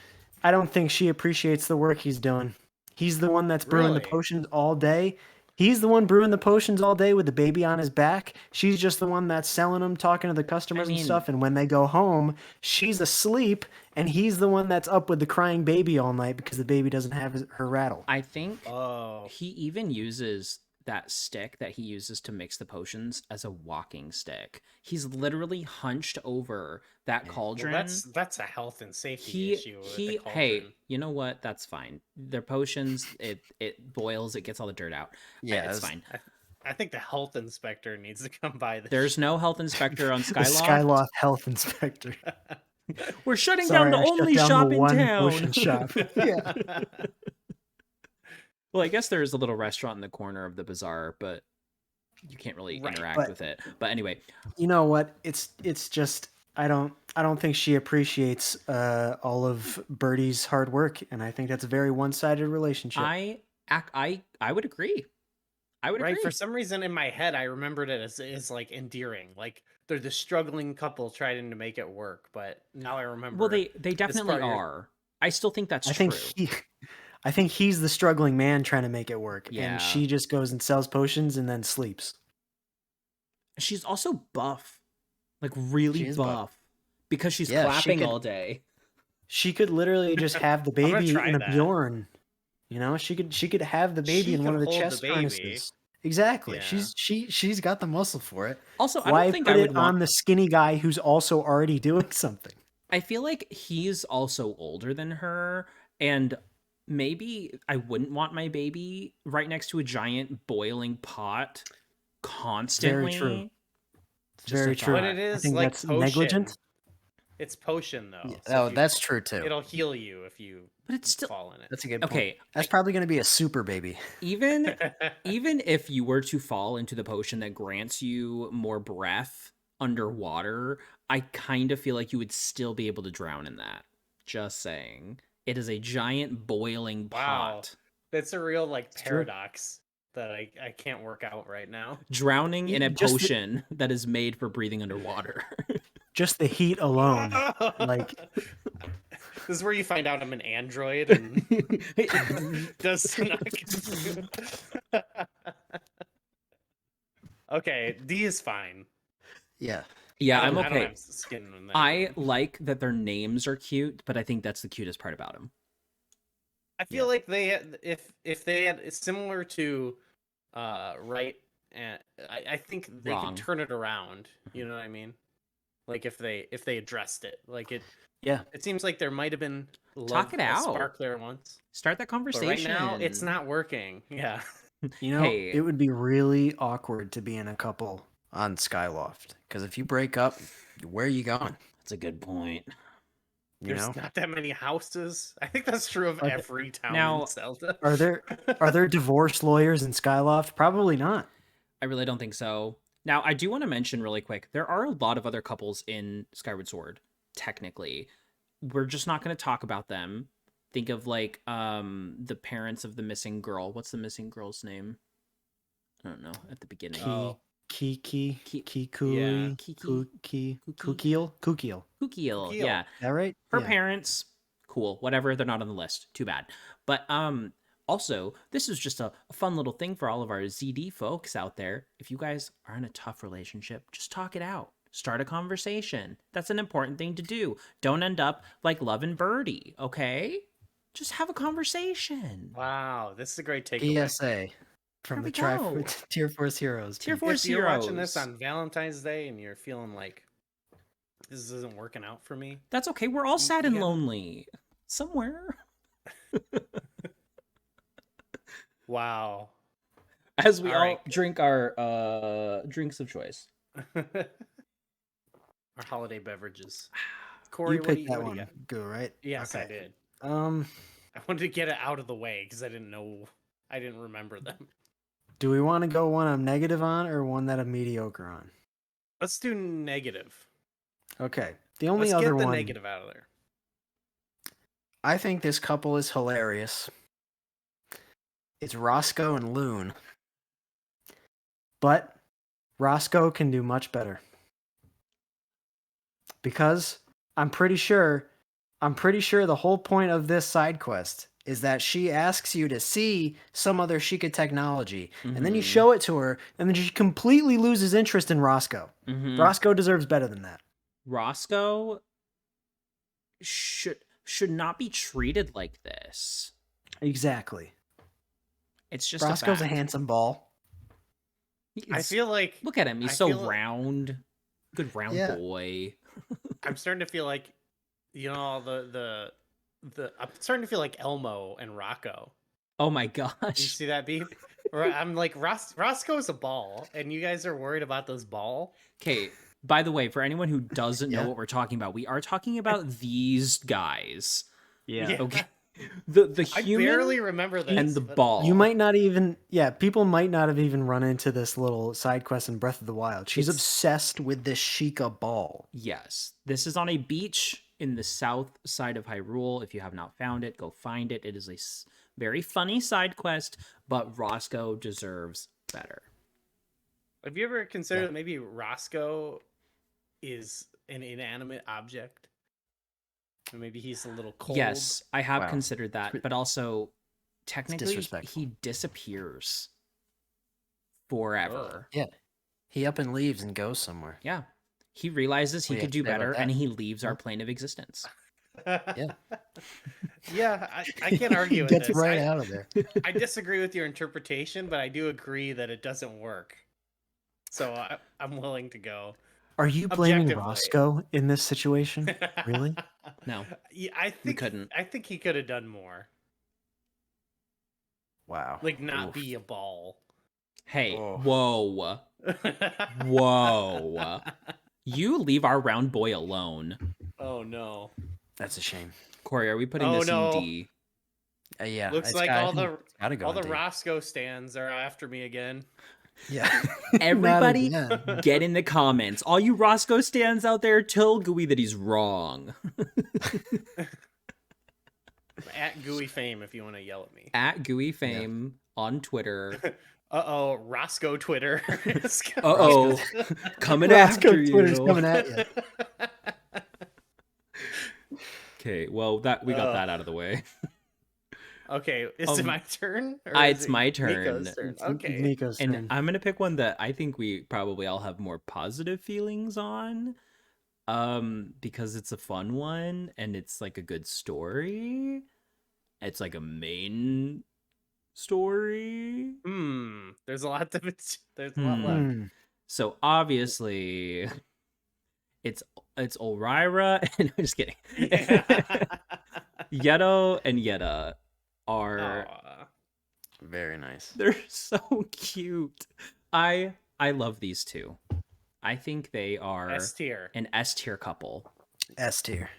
I don't think she appreciates the work he's doing. He's the one that's brewing the
Really?
potions all day. He's the one brewing the potions all day with the baby on his back. She's just the one that's selling them, talking to the customers and stuff. And when they go home, she's asleep, and he's the one that's up with the crying baby all night because the baby doesn't have her rattle.
I think
Oh,
he even uses that stick that he uses to mix the potions as a walking stick. He's literally hunched over that
well,
cauldron.
that's a health and safety issue. With the
Hey,
cauldron.
you know what? That's fine. They're potions. It boils. It gets all the dirt out.
Yeah,
It's fine.
I think the health inspector needs to come by.
There's no health inspector on
The
Skyloft.
Skyloft health inspector.
We're shutting
Sorry,
down
I
the
shut
only
down
shop
the
in
one
town.
potion shop. Yeah.
Well, I guess there's a little restaurant in the corner of the bazaar, but you can't really
Right,
interact
but-
with it. But anyway,
You know what? It's just I don't think she appreciates all of Bertie's hard work, and I think that's a very one-sided relationship.
I would agree. I would
Right.
agree.
For some reason in my head, I remembered it as like endearing. Like they're the struggling couple trying to make it work. But now I remember.
Well, they definitely
part you're-
are. I still think that's
I
true.
think I think he's the struggling man trying to make it work,
Yeah.
and she just goes and sells potions and then sleeps.
She's also buff, like really
She is
buff,
buff.
because she's
Yeah, she
clapping
could-
all day.
She could literally just have the
gonna
baby
try
in a
that.
Bjorn. You know, she could have the baby
She
in one of
could
the
hold the
chest
baby.
harnesses. Exactly.
Yeah.
She's got the muscle for it.
Also, I
Why
don't think
put
I
it
would
on
want.
the skinny guy who's also already doing something?
I feel like he's also older than her, and maybe I wouldn't want my baby right next to a giant boiling pot constantly.
true.
Just
Very
a
true.
But
thought.
it is
think
like
that's
potion.
negligent.
It's potion though.
Yeah,
so
oh,
if you-
that's true too.
It'll heal you if you
But it's still
fall in it.
That's a good point.
okay.
That's probably going to be a super baby.
Even even if you were to fall into the potion that grants you more breath underwater, I kind of feel like you would still be able to drown in that. Just saying. It is a giant boiling
Wow.
pot.
That's a real like
true.
paradox that I can't work out right now.
Drowning in a
Just the-
potion that is made for breathing underwater.
Just the heat alone. Like-
This is where you find out I'm an android and does Okay, D is fine.
Yeah.
Yeah, I'm
I don't
okay.
have skin in that.
I like that their names are cute, but I think that's the cutest part about them.
I feel like they had, if they had, it's similar to right, and I think they
Wrong.
could turn it around. You know what I mean? Like if they addressed it, like it.
Yeah.
It seems like there might have been
Talk it
a
out.
spark there once.
Start that
But
conversation.
right now, it's not working. Yeah.
You know,
Hey.
it would be really awkward to be in a couple on Skyloft. Because if you break up, where are you going?
That's a good point.
You
There's
know?
not that many houses. I think that's true of every town
Now-
in Zelda.
Are there divorce lawyers in Skyloft? Probably not.
I really don't think so. Now, I do want to mention really quick, there are a lot of other couples in Skyward Sword, technically. We're just not going to talk about them. Think of like the parents of the missing girl. What's the missing girl's name? I don't know, at the beginning.
Kiki,
Ki-
Kikui,
Kiki?
Kukiel.
Kukiel,
Kukiel.
yeah.
Is that right?
Her
Yeah.
parents, cool, whatever, they're not on the list. Too bad. But also, this is just a fun little thing for all of our ZD folks out there. If you guys are in a tough relationship, just talk it out. Start a conversation. That's an important thing to do. Don't end up like Love and Birdie, okay? Just have a conversation.
Wow, this is a great takeaway.
ESA from
There
the
we go.
Tier Force Heroes.
Tier
team.
4
If you're watching this
Heroes.
on Valentine's Day and you're feeling like this isn't working out for me,
That's okay. We're all sad and
Yeah.
lonely. Somewhere.
wow.
As we
All
all
right.
drink our drinks of choice.
Our holiday beverages. Corey,
You
what do
picked
you,
that
what do you
one.
got?
Go, right?
Yes, I
Okay.
did.
I
I wanted to get it out of the way because I didn't remember them.
do we want to go one I'm negative on or one that I'm mediocre on?
Let's do negative.
Okay. The only
Let's
other
get the
one
negative out of there.
I think this couple is hilarious. It's Roscoe and Loon. But Roscoe can do much better. Because I'm pretty sure the whole point of this side quest is that she asks you to see some other Sheikah technology, and then you
Mhm.
show it to her, and then she completely loses interest in Roscoe.
Mhm.
Roscoe deserves better than that.
Roscoe should not be treated like this.
Exactly.
It's just
Roscoe's a
fact.
handsome ball.
I
He's-
feel like
look at him. He's
I
so
feel-
round. Good round
Yeah.
boy.
I'm starting to feel like, you know, the I'm starting to feel like Elmo and Rocco.
Oh my
You
gosh.
see that beep? I'm like Roscoe's a ball, and you guys are worried about this ball.
Okay, by the way, for anyone who doesn't know
Yeah.
what we're talking about, we are talking about these guys.
Yeah.
Okay. The
I
human
barely remember this.
and the
but-
ball.
You might not even, people might not have even run into this little side quest in Breath of the Wild. She's
It's-
obsessed with this Sheikah ball.
Yes. This is on a beach in the south side of Hyrule. If you have not found it, go find it. It is a very funny side quest, but Roscoe deserves better.
Have you ever considered that maybe Roscoe is an inanimate object? Or maybe he's a little cold.
Yes, I have
Wow.
considered that, but also technically
disrespectful.
he disappears forever.
Yeah. He up and leaves and goes somewhere.
Yeah. He realizes he
What do you
could
have
do
to say about
better and
that?
he leaves our plane of existence.
Yeah.
Yeah, I can't argue with
Gets
this.
right out of there.
I disagree with your interpretation, but I do agree that it doesn't work. So I'm willing to go.
Are you blaming
Objectively.
Roscoe in this situation? Really?
No.
Yeah, I think
couldn't.
I think he could have done more.
Wow.
Like not
Oof.
be a ball.
Hey,
Oh.
whoa. Whoa. You leave our round boy alone.
Oh no.
That's a shame.
Corey, are we putting
Oh,
this
no.
in D?
Yeah.
Looks
it's
like
got- I
all
think
the
it's gotta go
all the
in D.
Roscoe stands are after me again.
Yeah.
Everybody
Not again.
get in the comments. All you Roscoe stands out there, tell Gooey that he's wrong.
At Gooey Fame if you want to yell at me.
At Gooey Fame on Twitter.
Uh-oh, Roscoe Twitter.
Uh-oh. Coming
Roscoe
after you.
Twitter's coming at you.
Okay, well we got
Uh.
that out of the way.
Okay, is it my turn? Or is
It's
it
my turn.
Miko's turn? Okay.
Miko's
And
turn.
I'm gonna pick one that I think we probably all have more positive feelings on. Because it's a fun one and it's like a good story. It's like a main story.
There's a lot there's a lot left.
So obviously it's Ulrira and I'm just kidding.
Yeah.
Yeto and Yeta are
Aw.
Very nice.
they're so cute. I love these two. I think they are
S tier.
an S tier couple.
S tier.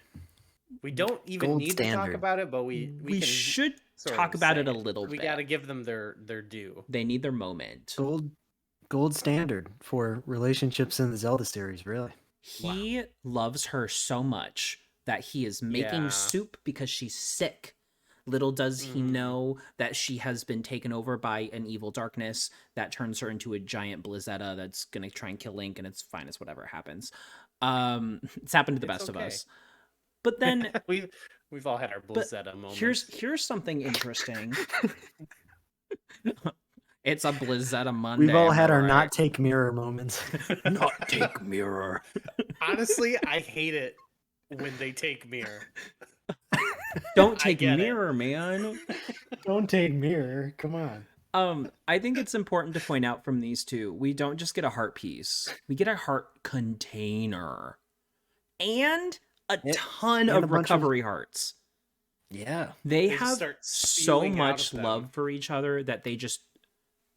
We don't even
Gold
need to talk
standard.
about it, but we
We
can
should
sort
talk
of
about
say
it a little
We
bit.
got to give them their due.
They need their moment.
Gold standard for relationships in the Zelda series, really.
He loves her so much that he is making
Yeah.
soup because she's sick. Little does he know that she has been taken over by an evil darkness that turns her into a giant blizzetta that's gonna try and kill Link, and it's fine, it's whatever happens. It's happened to the
It's
best of
okay.
us. But then
we've all had our blizzetta moments.
here's something interesting. It's a blizzetta Monday.
We've all had our
right?
not take mirror moments.
Not take mirror.
Honestly, I hate it when they take mirror.
Don't
I
take
get it.
mirror, man.
Don't take mirror. Come on.
I think it's important to point out from these two, we don't just get a heart piece. We get a heart container. And a ton
and
of
a bunch of-
recovery hearts.
Yeah.
They
just
have
start
so
spewing out
much
of them.
love for each other that they just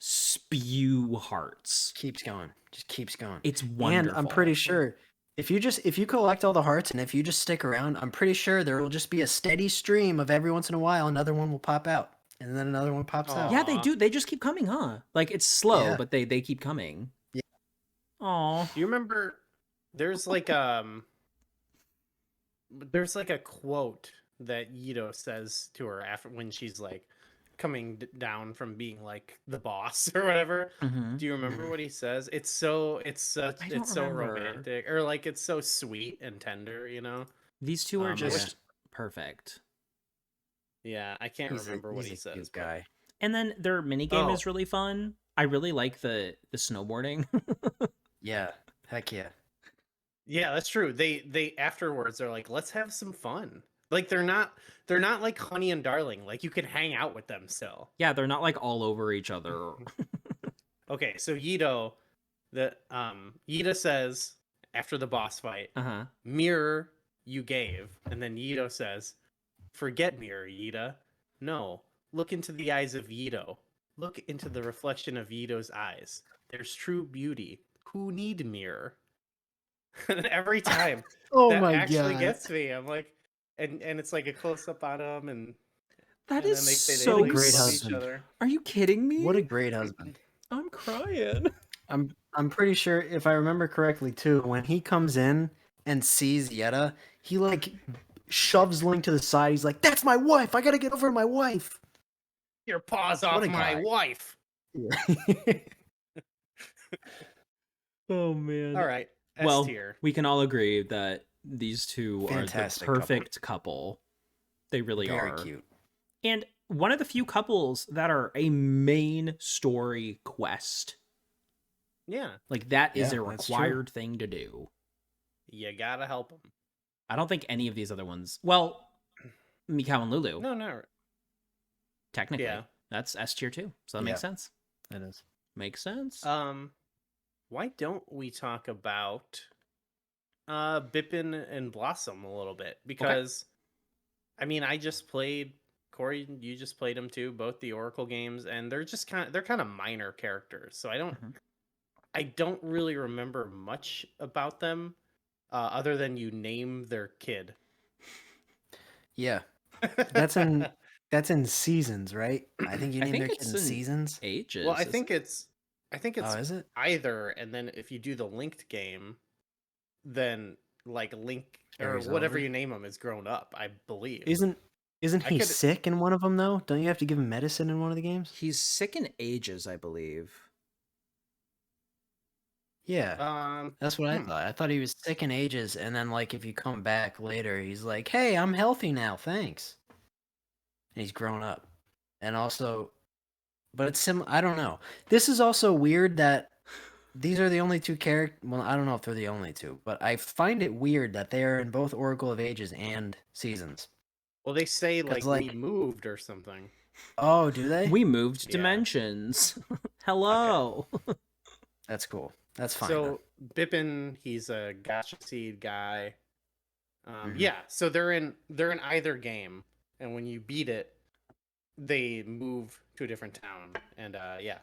spew hearts.
Keeps going. Just keeps going.
It's wonderful.
And I'm pretty sure if you collect all the hearts and if you just stick around, I'm pretty sure there will just be a steady stream of every once in a while another one will pop out. And then another one pops out.
Yeah, they do. They just keep coming, huh? Like it's slow,
Yeah.
but they keep coming.
Yeah.
Aw.
Do you remember there's like a quote that Yeto says to her after when she's like coming down from being like the boss or whatever.
Mhm.
Do you remember what he says? It's so
remember.
romantic, or like it's so sweet and tender, you know?
These two are
I
just
wish-
perfect.
Yeah, I can't remember what he
he's a
says.
cute
but-
guy.
And then their minigame
Oh.
is really fun. I really like the snowboarding.
Yeah. Heck yeah.
Yeah, that's true. They afterwards they're like, let's have some fun. Like they're not like Honey and Darling. Like you can hang out with them still.
Yeah, they're not like all over each other.
Okay, so Yeta says after the boss fight,
Uh-huh.
mirror you gave, and then Yeto says, forget mirror, Yeta. No, look into the eyes of Yeto. Look into the reflection of Yeto's eyes. There's true beauty. Who need mirror? And every time
Oh
that
my
actually
god.
gets me. I'm like, and it's like a close up on him, and
That
and
is
then they say
so
they like,
great
love
husband.
each other.
Are you kidding me?
What a great husband.
I'm crying.
I'm pretty sure if I remember correctly too, when he comes in and sees Yeta, he like shoves Link to the side. He's like, "That's my wife. I gotta get over to my wife."
Your paws
What
off
a
my
guy.
wife.
Oh man.
All right, S
Well,
tier.
we can all agree that these two
Fantastic
are the
couple.
perfect couple. They really
Very
are.
cute.
And one of the few couples that are a main story quest.
Yeah,
Like that is
Yeah,
a
that's true.
required thing to do.
you gotta help them.
I don't think any of these other ones. Well, Mikao and Lulu,
No.
technically,
Yeah.
that's S tier too. So that makes
Yeah.
sense.
It is.
Makes sense.
Why don't we talk about Bippin and Blossom a little bit? Because I mean, I just played Corey. You just played them too, both the Oracle games, and they're just kind of minor characters. So I don't really remember much about them, other than you name their kid.
Yeah. That's in seasons, right? I think you
I
name
think
their kid
it's
in
in
seasons.
Ages.
Well, I
isn't
think
it?
it's
Oh, is it?
either, and then if you do the linked game, then like Link or
Carries
whatever
over.
you name him is grown up, I believe.
Isn't
I
he
could-
sick in one of them though? Don't you have to give him medicine in one of the games?
He's sick in Ages, I believe.
Yeah. That's what I thought. I thought he was sick in Ages, and then like if you come back later, he's like, "Hey, I'm healthy now, thanks." And he's grown up. and also, but it's I don't know. This is also weird that these are the only two characters. Well, I don't know if they're the only two, but I find it weird that they are in both Oracle of Ages and Seasons.
Well, they say
'Cause,
like we moved or something.
Oh, do they?
We moved
Yeah.
dimensions. Hello.
That's cool. That's fine.
So Bippin, he's a gacha seed guy.
Mhm.
Yeah, so they're in either game, and when you beat it, they move to a different town, and yeah,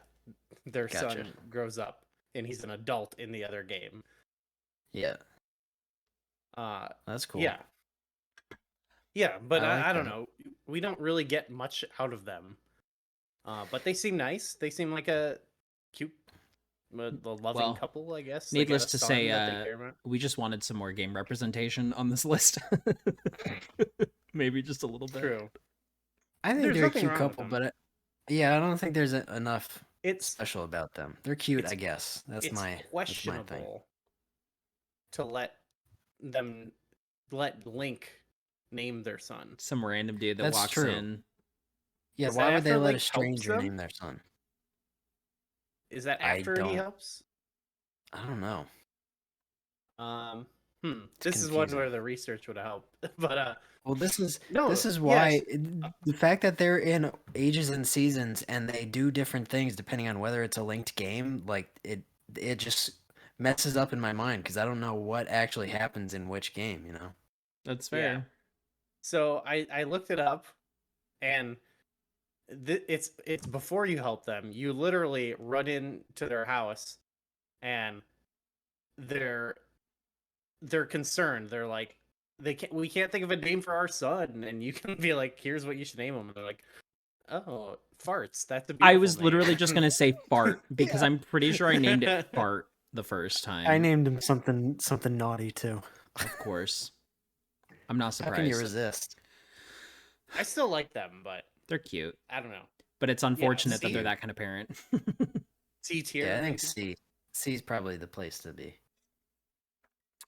their
Gotcha.
son grows up, and he's an adult in the other game.
Yeah, that's cool.
Yeah, yeah, but
I like
I don't
that.
know. We don't really get much out of them, but they seem nice. They seem like a cute, the loving
Well,
couple, I guess. They got
Needless
a
to
son
say,
that they care about.
we just wanted some more game representation on this list. Maybe just a little bit.
True.
I think
There's
they're a
nothing
cute
wrong with
couple,
them.
but yeah, I don't think there's enough
It's
special about them. They're cute,
it's-
I guess. That's
it's
my thing.
questionable to let Link name their son.
Some random dude that
That's
walks
true.
in.
Yeah,
Is
why
that
would they
after
let a
Link helps
stranger
them?
name their son?
Is that
I
after he
don't-
helps?
I don't know.
This is one where the research would help. But
Well, this is
no,
why
yes.
the fact that they're in Ages and Seasons and they do different things depending on whether it's a linked game, like it just messes up in my mind because I don't know what actually happens in which game, you know?
That's fair.
Yeah. So I looked it up, and it's before you help them. You literally run into their house, and they're concerned. They're like, we can't think of a name for our son, and you can be like, here's what you should name him. And they're like, oh, farts. That's a beautiful
I was
name."
literally just gonna say fart because
Yeah.
I'm pretty sure I named it fart the first time.
I named him something naughty too.
Of course. I'm not
How
surprised.
can you resist?
I still like them, but
They're cute.
I don't know.
But it's unfortunate that
C.
they're that kind of parent.
C tier.
Yeah, I think C is probably the place to be.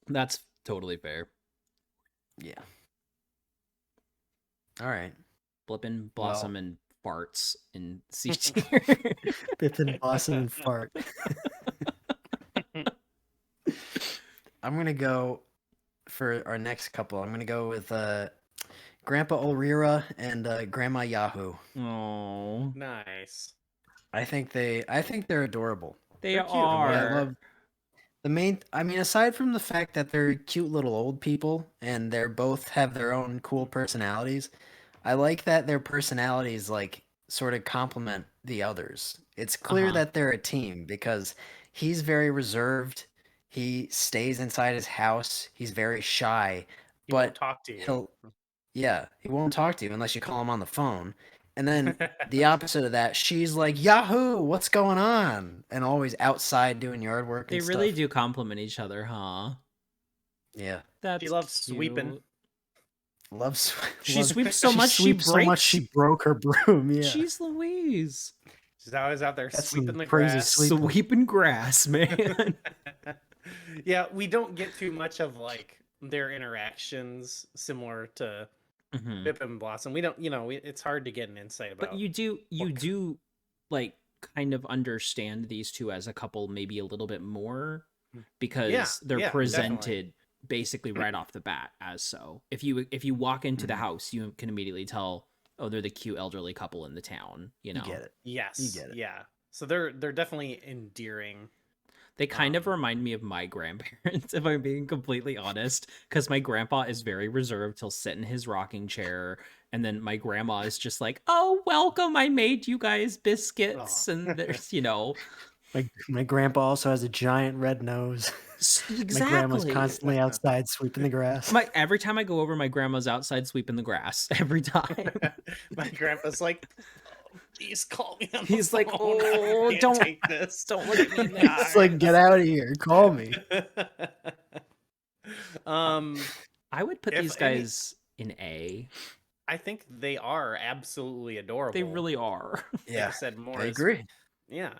That's totally fair.
Yeah. All right.
Blippin, Blossom, and farts in C tier.
Bippin, Blossom, and Fart.
I'm gonna go for our next couple. I'm gonna go with Grandpa Ulrira and Grandma Yahoo.
Oh,
Nice.
I think they're adorable.
they
They're cute.
are.
I love I mean, aside from the fact that they're cute little old people and they're both have their own cool personalities, I like that their personalities like sort of complement the others. It's clear
Uh-huh.
that they're a team because he's very reserved. He stays inside his house. He's very shy,
He won't
but
talk to you.
he won't talk to you unless you call him on the phone. And then the opposite of that, she's like, Yahoo, what's going on? And always outside doing yard work
They
and
really
stuff.
do complement each other, huh?
Yeah.
That's
She loves
cute.
sweeping.
Loves
She sweeps so much she
sweeps
breaks.
so much she broke her broom. Yeah.
Jeez Louise.
She's always out there
That's
sweeping
some
the
crazy
grass.
sweeping.
Sweeping grass, man.
Yeah, we don't get too much of like their interactions similar to
Mhm.
Bippin and Blossom. We don't, it's hard to get an insight about.
But you do like kind of understand these two as a couple maybe a little bit more because they're
yeah,
presented
definitely.
basically right off the bat as so. If you walk into the house, you can immediately tell, oh, they're the cute elderly couple in the town, you know.
You get it.
Yes,
You get it.
yeah. So they're definitely endearing.
They kind of remind me of my grandparents, if I'm being completely honest, because my grandpa is very reserved. He'll sit in his rocking chair, and then my grandma is just like, "Oh, welcome! I made you guys biscuits," and there's,
My grandpa also has a giant red nose.
exactly.
My grandma's constantly outside sweeping the grass.
Every time I go over, my grandma's outside sweeping the grass. Every time.
My grandpa's like, please call me on the
He's like,
phone.
"Oh,
I can't
don't-
take this.
don't look at me in the
It's like, get out of here. Call me.
I would put
If
these
any-
guys in A.
I think they are absolutely adorable.
They really are.
Like I
Yeah.
said, more.
I agree.
Yeah,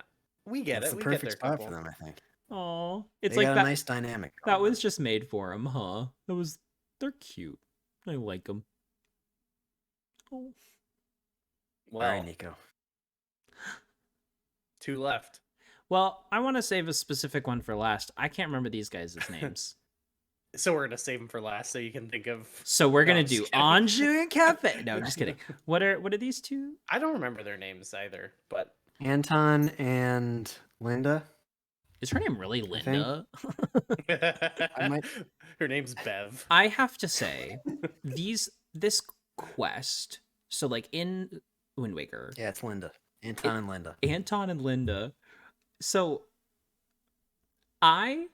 we get
That's
it.
the
We get
perfect
their
spot
couple.
for them, I think.
Oh, it's
They
like
got
that.
a nice dynamic.
That
going
was just made for them, huh? They're cute. I like them. Oh.
Well,
All right, Nico.
2 left.
Well, I want to save a specific one for last. I can't remember these guys' names.
So we're gonna save them for last, so you can think of.
So we're
No,
gonna
I'm
do
just kidding.
Anju and Kafei. No, just kidding. What are these two?
I don't remember their names either, but
Anton and Linda.
Is her name really
think.
Linda?
might-
her name's Bev.
I have to say, this quest. So like in Wind Waker,
Yeah, it's Linda. Anton and Linda.
Anton and Linda. So I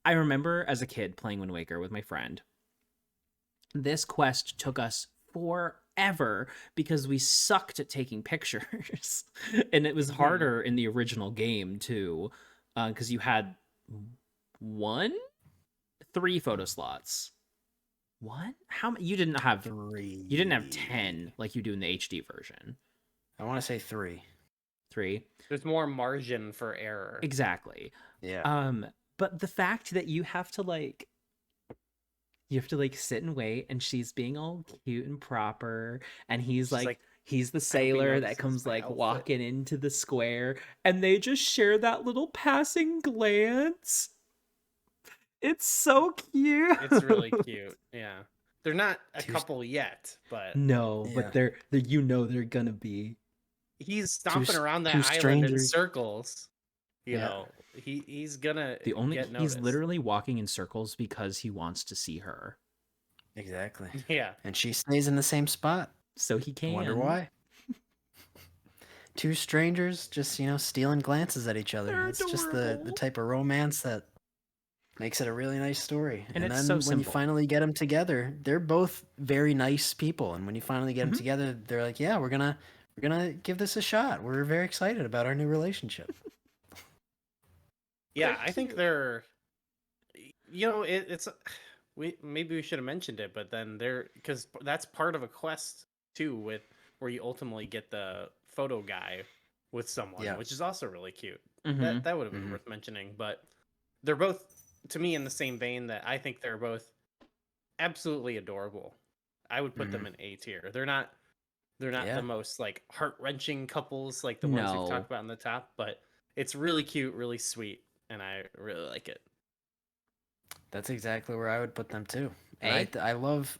remember as a kid playing Wind Waker with my friend. This quest took us forever because we sucked at taking pictures. And it was harder in the original game too, because you had 3 photo slots. What? How many? You didn't have
3.
You didn't have 10 like you do in the HD version.
I want to say 3.
3.
There's more margin for error.
Exactly.
Yeah.
But the fact that you have to sit and wait, and she's being all cute and proper, and he's like he's the sailor that comes like
outfit.
walking into the square, and they just share that little passing glance. It's so cute.
It's really cute. Yeah. They're not a
Two-
couple yet, but
No,
Yeah.
but they're they're gonna be.
he's stomping around that
two
island in
strangers.
circles. You
Yeah.
know, he's gonna
The only
get
he's
noticed.
literally walking in circles because he wants to see her.
Exactly.
Yeah.
And she stays in the same spot.
So he can.
Wonder why. 2 strangers just, stealing glances at each other.
They're
It's just the
adorable.
type of romance that makes it a really nice story.
And it's
then
so
when
simple.
you finally get them together, they're both very nice people. And when you finally get them together, they're like, "Yeah, we're gonna give this a shot. We're very excited about our new relationship."
Yeah,
They're
I think
cute.
they're it's maybe we should have mentioned it, but then because that's part of a quest too, with where you ultimately get the photo guy with someone,
Yeah.
which is also really cute.
Mhm.
That would have been worth mentioning, but they're both to me in the same vein that I think they're both absolutely adorable. I would put them in A tier. They're not
Yeah.
the most like heart-wrenching couples like the ones we've
No.
talked about in the top, but it's really cute, really sweet, and I really like it.
That's exactly where I would put them too.
A?
And I love,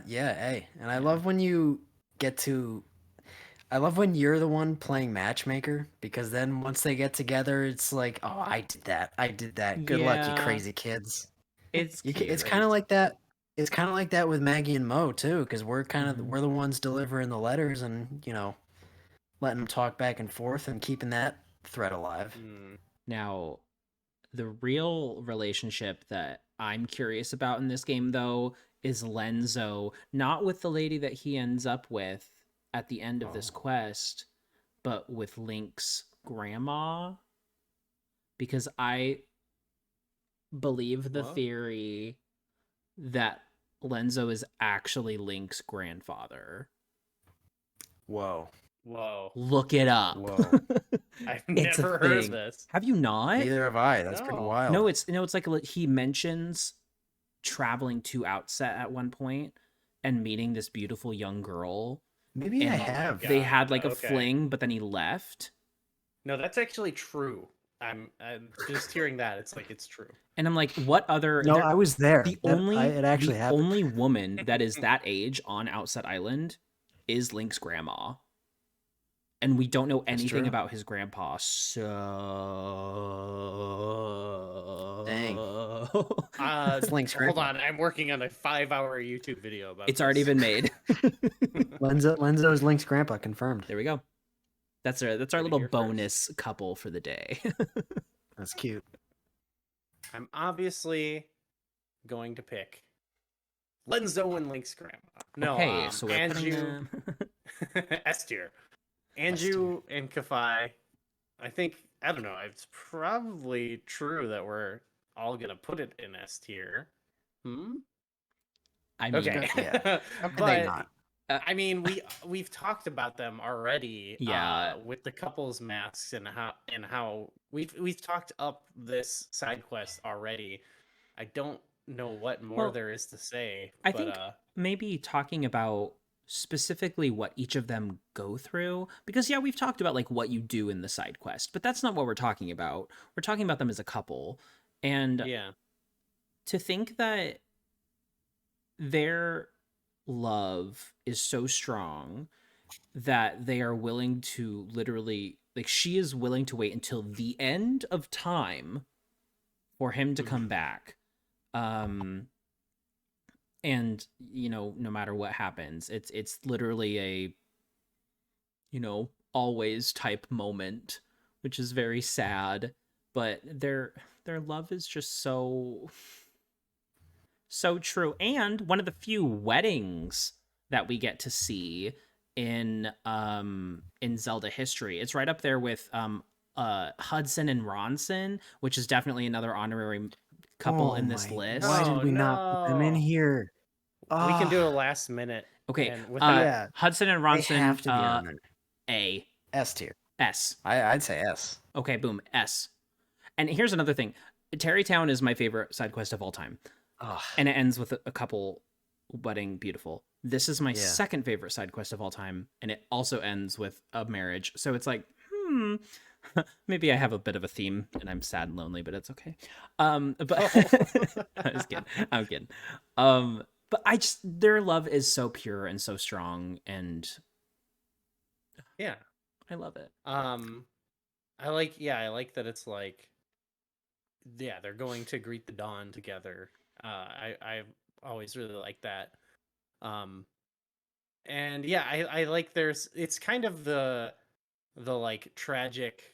yeah, A. And I love when you get to, I love when you're the one playing matchmaker, because then once they get together, it's like, oh, I did that. Good luck, you
Yeah.
crazy kids.
It's cute.
It's kind of like that. It's kind of like that with Maggie and Moe too, because we're
Mhm.
we're the ones delivering the letters and letting them talk back and forth and keeping that thread alive.
Now, the real relationship that I'm curious about in this game, though, is Lenzo, not with the lady that he ends up with at the end of this quest, but with Link's grandma. Because I believe the
What?
theory that Lenzo is actually Link's grandfather.
Whoa.
Look it up.
Whoa.
I've
It's a
never heard of
thing.
this.
Have you not?
Neither have I. That's pretty
No.
wild.
No, it's like he mentions traveling to Outset at one point and meeting this beautiful young girl.
Maybe I
and
have.
Yeah.
They had like a
okay.
fling, but then he left.
No, that's actually true. I'm just hearing that. It's like it's true.
And I'm like, what other?
No, I was there.
The
That-
only
it actually
the
happened.
only woman that is that age on Outset Island is Link's grandma. And we don't know anything
true.
about his grandpa, so
Dang.
Hold
Link's grandpa.
on, I'm working on a 5-hour YouTube video about.
It's already
this.
been made.
Lenzo's Link's grandpa confirmed.
There we go. That's our
Heard it
little
here first.
bonus couple for the day.
That's cute.
I'm obviously going to pick Lenzo and Link's grandma. No,
okay, so we're putting
Anju,
them...
S tier. Anju and Kafei. I think I don't know. It's probably true that we're all gonna put it in S tier.
I mean,
Okay,
yeah. How could they
but
not?
I mean we've talked about them already.
Yeah.
With the couples masks and how we've talked up this side quest already. I don't know what more
Well,
there is to say.
I
but,
think maybe talking about specifically what each of them go through, because yeah, we've talked about like what you do in the side quest, but that's not what we're talking about. We're talking about them as a couple. And
Yeah.
to think that their love is so strong that they are willing to literally, like, she is willing to wait until the end of time for him to come back. And you know, no matter what happens, it's literally a, you know, always type moment, which is very sad, but their love is just so true. And one of the few weddings that we get to see in Zelda history. It's right up there with Hudson and Ronson, which is definitely another honorary couple in this list.
Why did we not put them in
no.
here?
We can do
Ah,
a last minute.
Okay,
And without
yeah,
Hudson and
they
Ronson,
have to be on there.
A.
S tier.
S.
I'd say S.
Okay, boom, S. And here's another thing. Terrytown is my favorite side quest of all time.
Ugh.
And it ends with a couple wedding beautiful. This is my
Yeah.
second favorite side quest of all time, and it also ends with a marriage. So it's like, maybe I have a bit of a theme and I'm sad and lonely, but it's okay. But I was kidding. I'm kidding. But their love is so pure and so strong, and
yeah,
I love it.
I like that it's like, yeah, they're going to greet the dawn together. I've always really liked that. And yeah, I like it's kind of the like tragic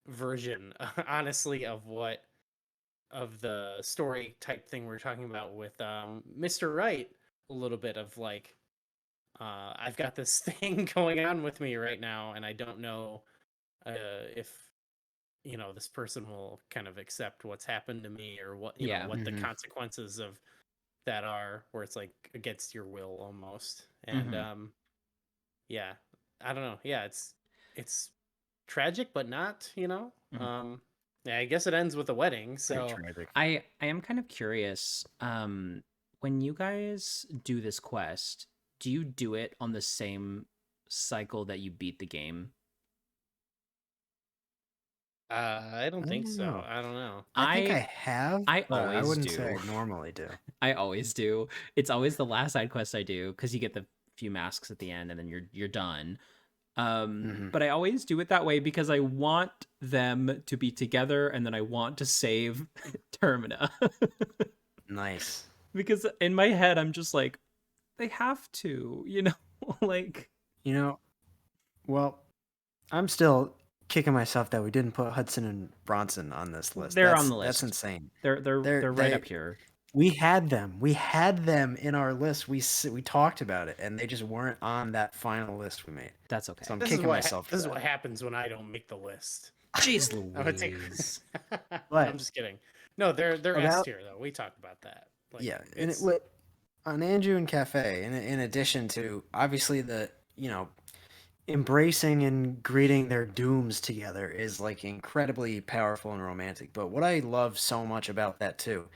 version, honestly, of the story type thing we're talking about with Mr. Right. A little bit of like, I've got this thing going on with me right now, and I don't know if, you know, this person will kind of accept what's happened to me, or what, you know, what the consequences of that are, where it's like against your will almost. And yeah, I don't know. Yeah, it's tragic, but not, you know. Yeah, I guess it ends with a wedding, so
I am kind of curious. When you guys do this quest, do you do it on the same cycle that you beat the game?
I don't think so. I don't know.
I think I have.
I
but
always
I wouldn't
do.
say I normally do.
I always do. It's always the last side quest I do, because you get the few masks at the end and then you're done. But I always do it that way because I want them to be together, and then I want to save Termina.
Nice.
Because in my head I'm just like, they have to, you know, like,
you know, well, I'm still kicking myself that we didn't put Hudson and Bronson on this list.
They're on the list.
That's insane.
They're right up here.
We had them. We had them in our list. We talked about it, and they just weren't on that final list we made.
That's okay.
So I'm kicking myself.
This is what happens when I don't make the list.
Jeez Louise.
I'm just kidding. No, they're S tier though. We talked about that. Like,
yeah, and on Anju and Kafei, in addition to obviously the, you know, embracing and greeting their dooms together is like incredibly powerful and romantic. But what I love so much about that too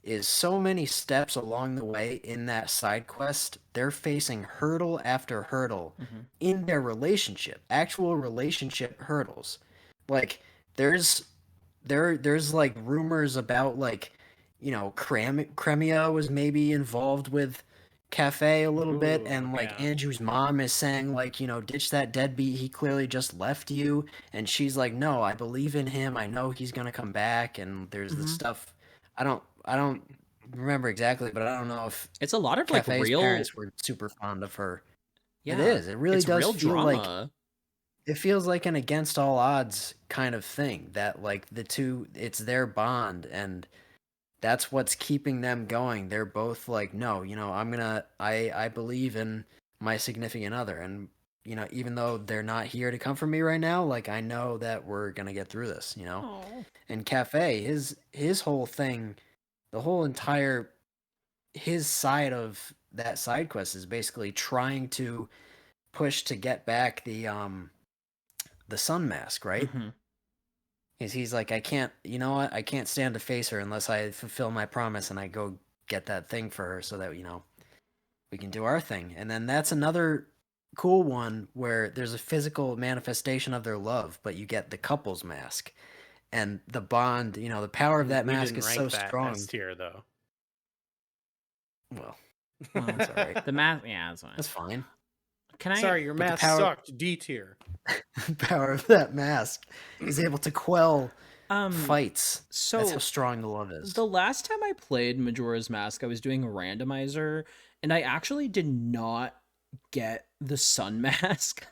is so many steps along the way in that side quest, they're facing hurdle after hurdle in their relationship, actual relationship hurdles. Like there's like rumors about, like, you know, Cremia was maybe involved with Kafei a little bit, and like Andrew's mom is saying, like, you know, ditch that deadbeat, he clearly just left you, and she's like, no, I believe in him, I know he's gonna come back. And there's the stuff, I don't remember exactly, but I don't know if
it's a lot of
Kafei's
like real
parents were super fond of her.
Yeah,
it is, it really does
real
feel
drama.
like it feels like an against all odds kind of thing, that like the two, it's their bond, and that's what's keeping them going. They're both like, no, you know, I believe in my significant other, and, you know, even though they're not here to comfort me right now, like, I know that we're gonna get through this, you know.
Aww.
And Kafei, his whole thing, the whole entire, his side of that side quest is basically trying to push to get back the sun mask, right? He's like, I can't, you know what? I can't stand to face her unless I fulfill my promise and I go get that thing for her, so that, you know, we can do our thing. And then that's another cool one where there's a physical manifestation of their love, but you get the couple's mask. And the bond, the power of that
We
mask
didn't
is
rank
so
that
strong.
S tier though.
Well,
That's
all right.
The mask, yeah, that's fine.
That's fine.
Can I?
Sorry, your
But the
mask
power-
sucked. D tier.
The power of that mask is able to quell fights.
So
That's how strong the love is.
the last time I played Majora's Mask, I was doing a randomizer, and I actually did not get the sun mask.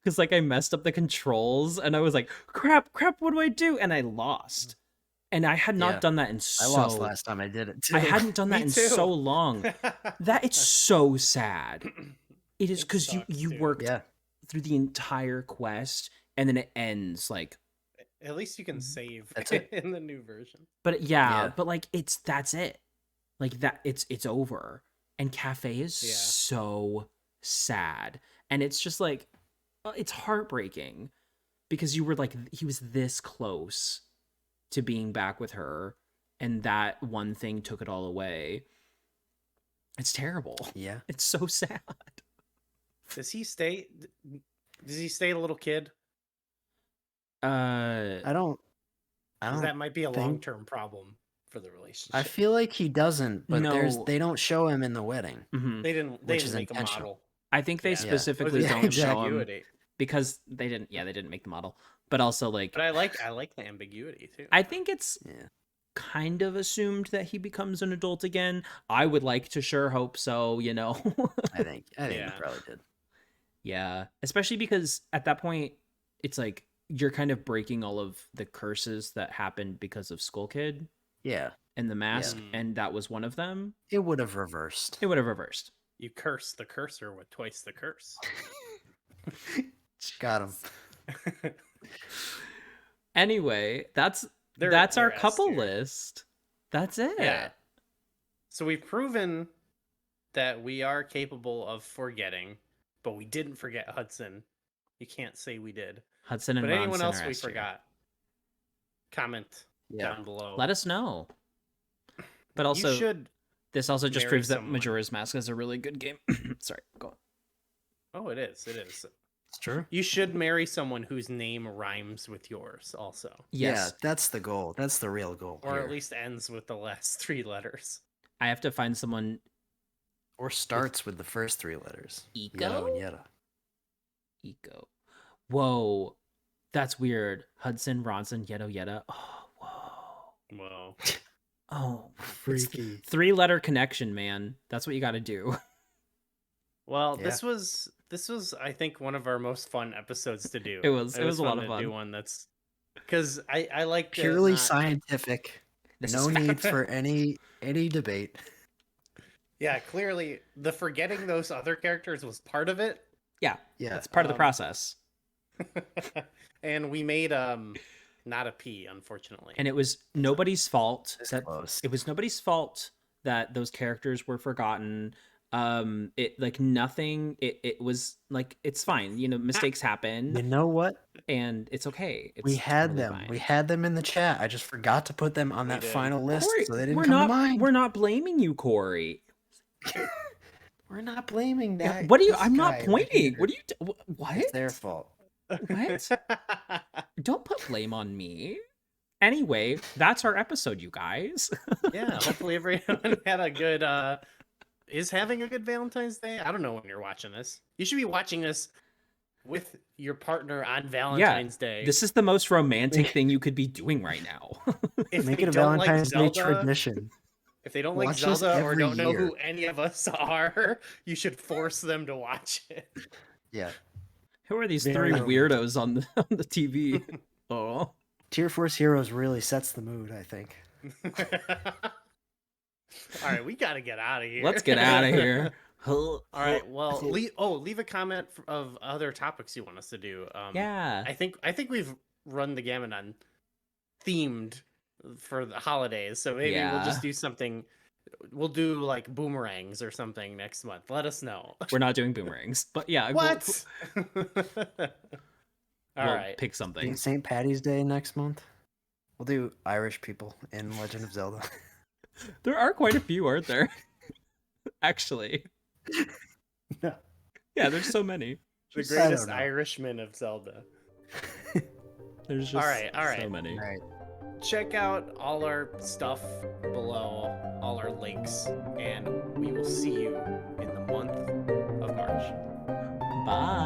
Because like I messed up the controls and I was like, crap, what do I do? And I lost. And I had not
Yeah.
done that in
I lost last time I did it too.
I hadn't done that
Me
in
too.
so long. That it's so sad. It is
It
because
sucks,
you
dude.
worked
Yeah.
through the entire quest and then it ends like
At least you can save
That's it.
in the new version.
but
Yeah.
but like that's it. Like that it's over. And Kafei is
Yeah.
so sad. And it's just like it's heartbreaking because you were like he was this close to being back with her and that one thing took it all away. It's terrible.
Yeah.
It's so sad.
Does he stay? Does he stay a little kid?
I don't
'Cause that might be a
think-
long-term problem for the relationship.
I feel like he doesn't, but
No.
they don't show him in the wedding.
Mhm.
they didn't
which is
make a
intentional.
model.
I think they
Yeah.
specifically
Yeah,
don't show
exactly.
him
Ambiguity.
because they didn't make the model. But also like
But I like the ambiguity too.
I think it's
Yeah.
kind of assumed that he becomes an adult again. I would like to sure hope so,
I think
Yeah.
he probably did.
Yeah, especially because at that point it's like you're kind of breaking all of the curses that happened because of Skull Kid
Yeah.
and the mask,
Yeah.
and that was one of them.
It would have reversed.
It would have reversed.
You curse the cursor with twice the curse.
Got him.
Anyway, that's
They're-
our
they're S
couple
tier.
list. That's it.
Yeah. So we've proven that we are capable of forgetting, but we didn't forget Hudson. You can't say we did.
Hudson and
But anyone
Ronson
else
are
we
S tier.
forgot? Comment
Yeah.
down below.
Let us know. But also,
you should.
this also just
marry
proves that
someone.
Majora's Mask is a really good game. Sorry, go on.
Oh, it is. It is.
It's true.
You should marry someone whose name rhymes with yours, also,
Yes,
Yeah, that's the goal. That's the real goal.
or
here.
at least ends with the last 3 letters.
I have to find someone.
Or starts with the first 3 letters. Yeto
Eco?
and Yeta.
Eco. Whoa, that's weird. Hudson, Ronson, Yeto, Yeta. Oh, whoa.
Whoa.
Oh,
Freaky.
3-letter connection, man. That's what you got to do.
Well,
Yeah.
this was I think one of our most fun episodes to do.
It was a lot of
to
fun.
do one that's because I like to
Purely
not-
scientific.
This
No
is
need for any debate.
Yeah, clearly the forgetting those other characters was part of it.
Yeah,
Yeah.
that's part of the
Um,
process.
And we made not a P, unfortunately.
And it was nobody's fault.
This
That
close.
it was nobody's fault that those characters were forgotten. It like nothing. It was like it's fine. Mistakes
You
happen,
know what?
and it's okay. It's
We had
totally
them.
fine.
We had them in the chat. I just forgot to put them on
We
that
did.
final list,
Corey,
so they didn't
we're
come
not.
to mind.
We're not blaming you, Corey.
We're not blaming that.
What are you?
this
I'm not
guy right
pointing.
here.
What are you? What?
It's their fault.
What? Don't put blame on me. Anyway, that's our episode, you guys.
Yeah, hopefully everyone had a good is having a good Valentine's Day. I don't know when you're watching this. You should be watching this with your partner on Valentine's Day.
This is the most romantic thing you could be doing right now.
If
Make
they
it a
don't like
Valentine's Day
Zelda-
tradition.
If they don't like
Watch this
Zelda or
every
don't know
year.
who any of us are, you should force them to watch it.
Yeah.
Who are these
Very
3
romantic.
weirdos on the TV? Oh,
Tier Force Heroes really sets the mood, I think.
All right, we got to get out of here.
let's get out of here.
All right, well, leave a comment of other topics you want us to do.
Yeah.
I think we've run the gamut on themed for the holidays, so maybe we'll
Yeah.
just do something. We'll do like boomerangs or something next month. Let us know.
We're not doing boomerangs, but yeah.
What? All
We'll
right.
pick
I
something.
think St. Patty's Day next month. We'll do Irish people in Legend of Zelda.
There are quite a few, aren't there? Actually.
No.
Yeah, there's so many.
The
Just-
greatest
know.
Irishman of Zelda.
There's just
All right.
so many.
All right.
Check out all our stuff below, all our links, and we will see you in the month of March.
Bye.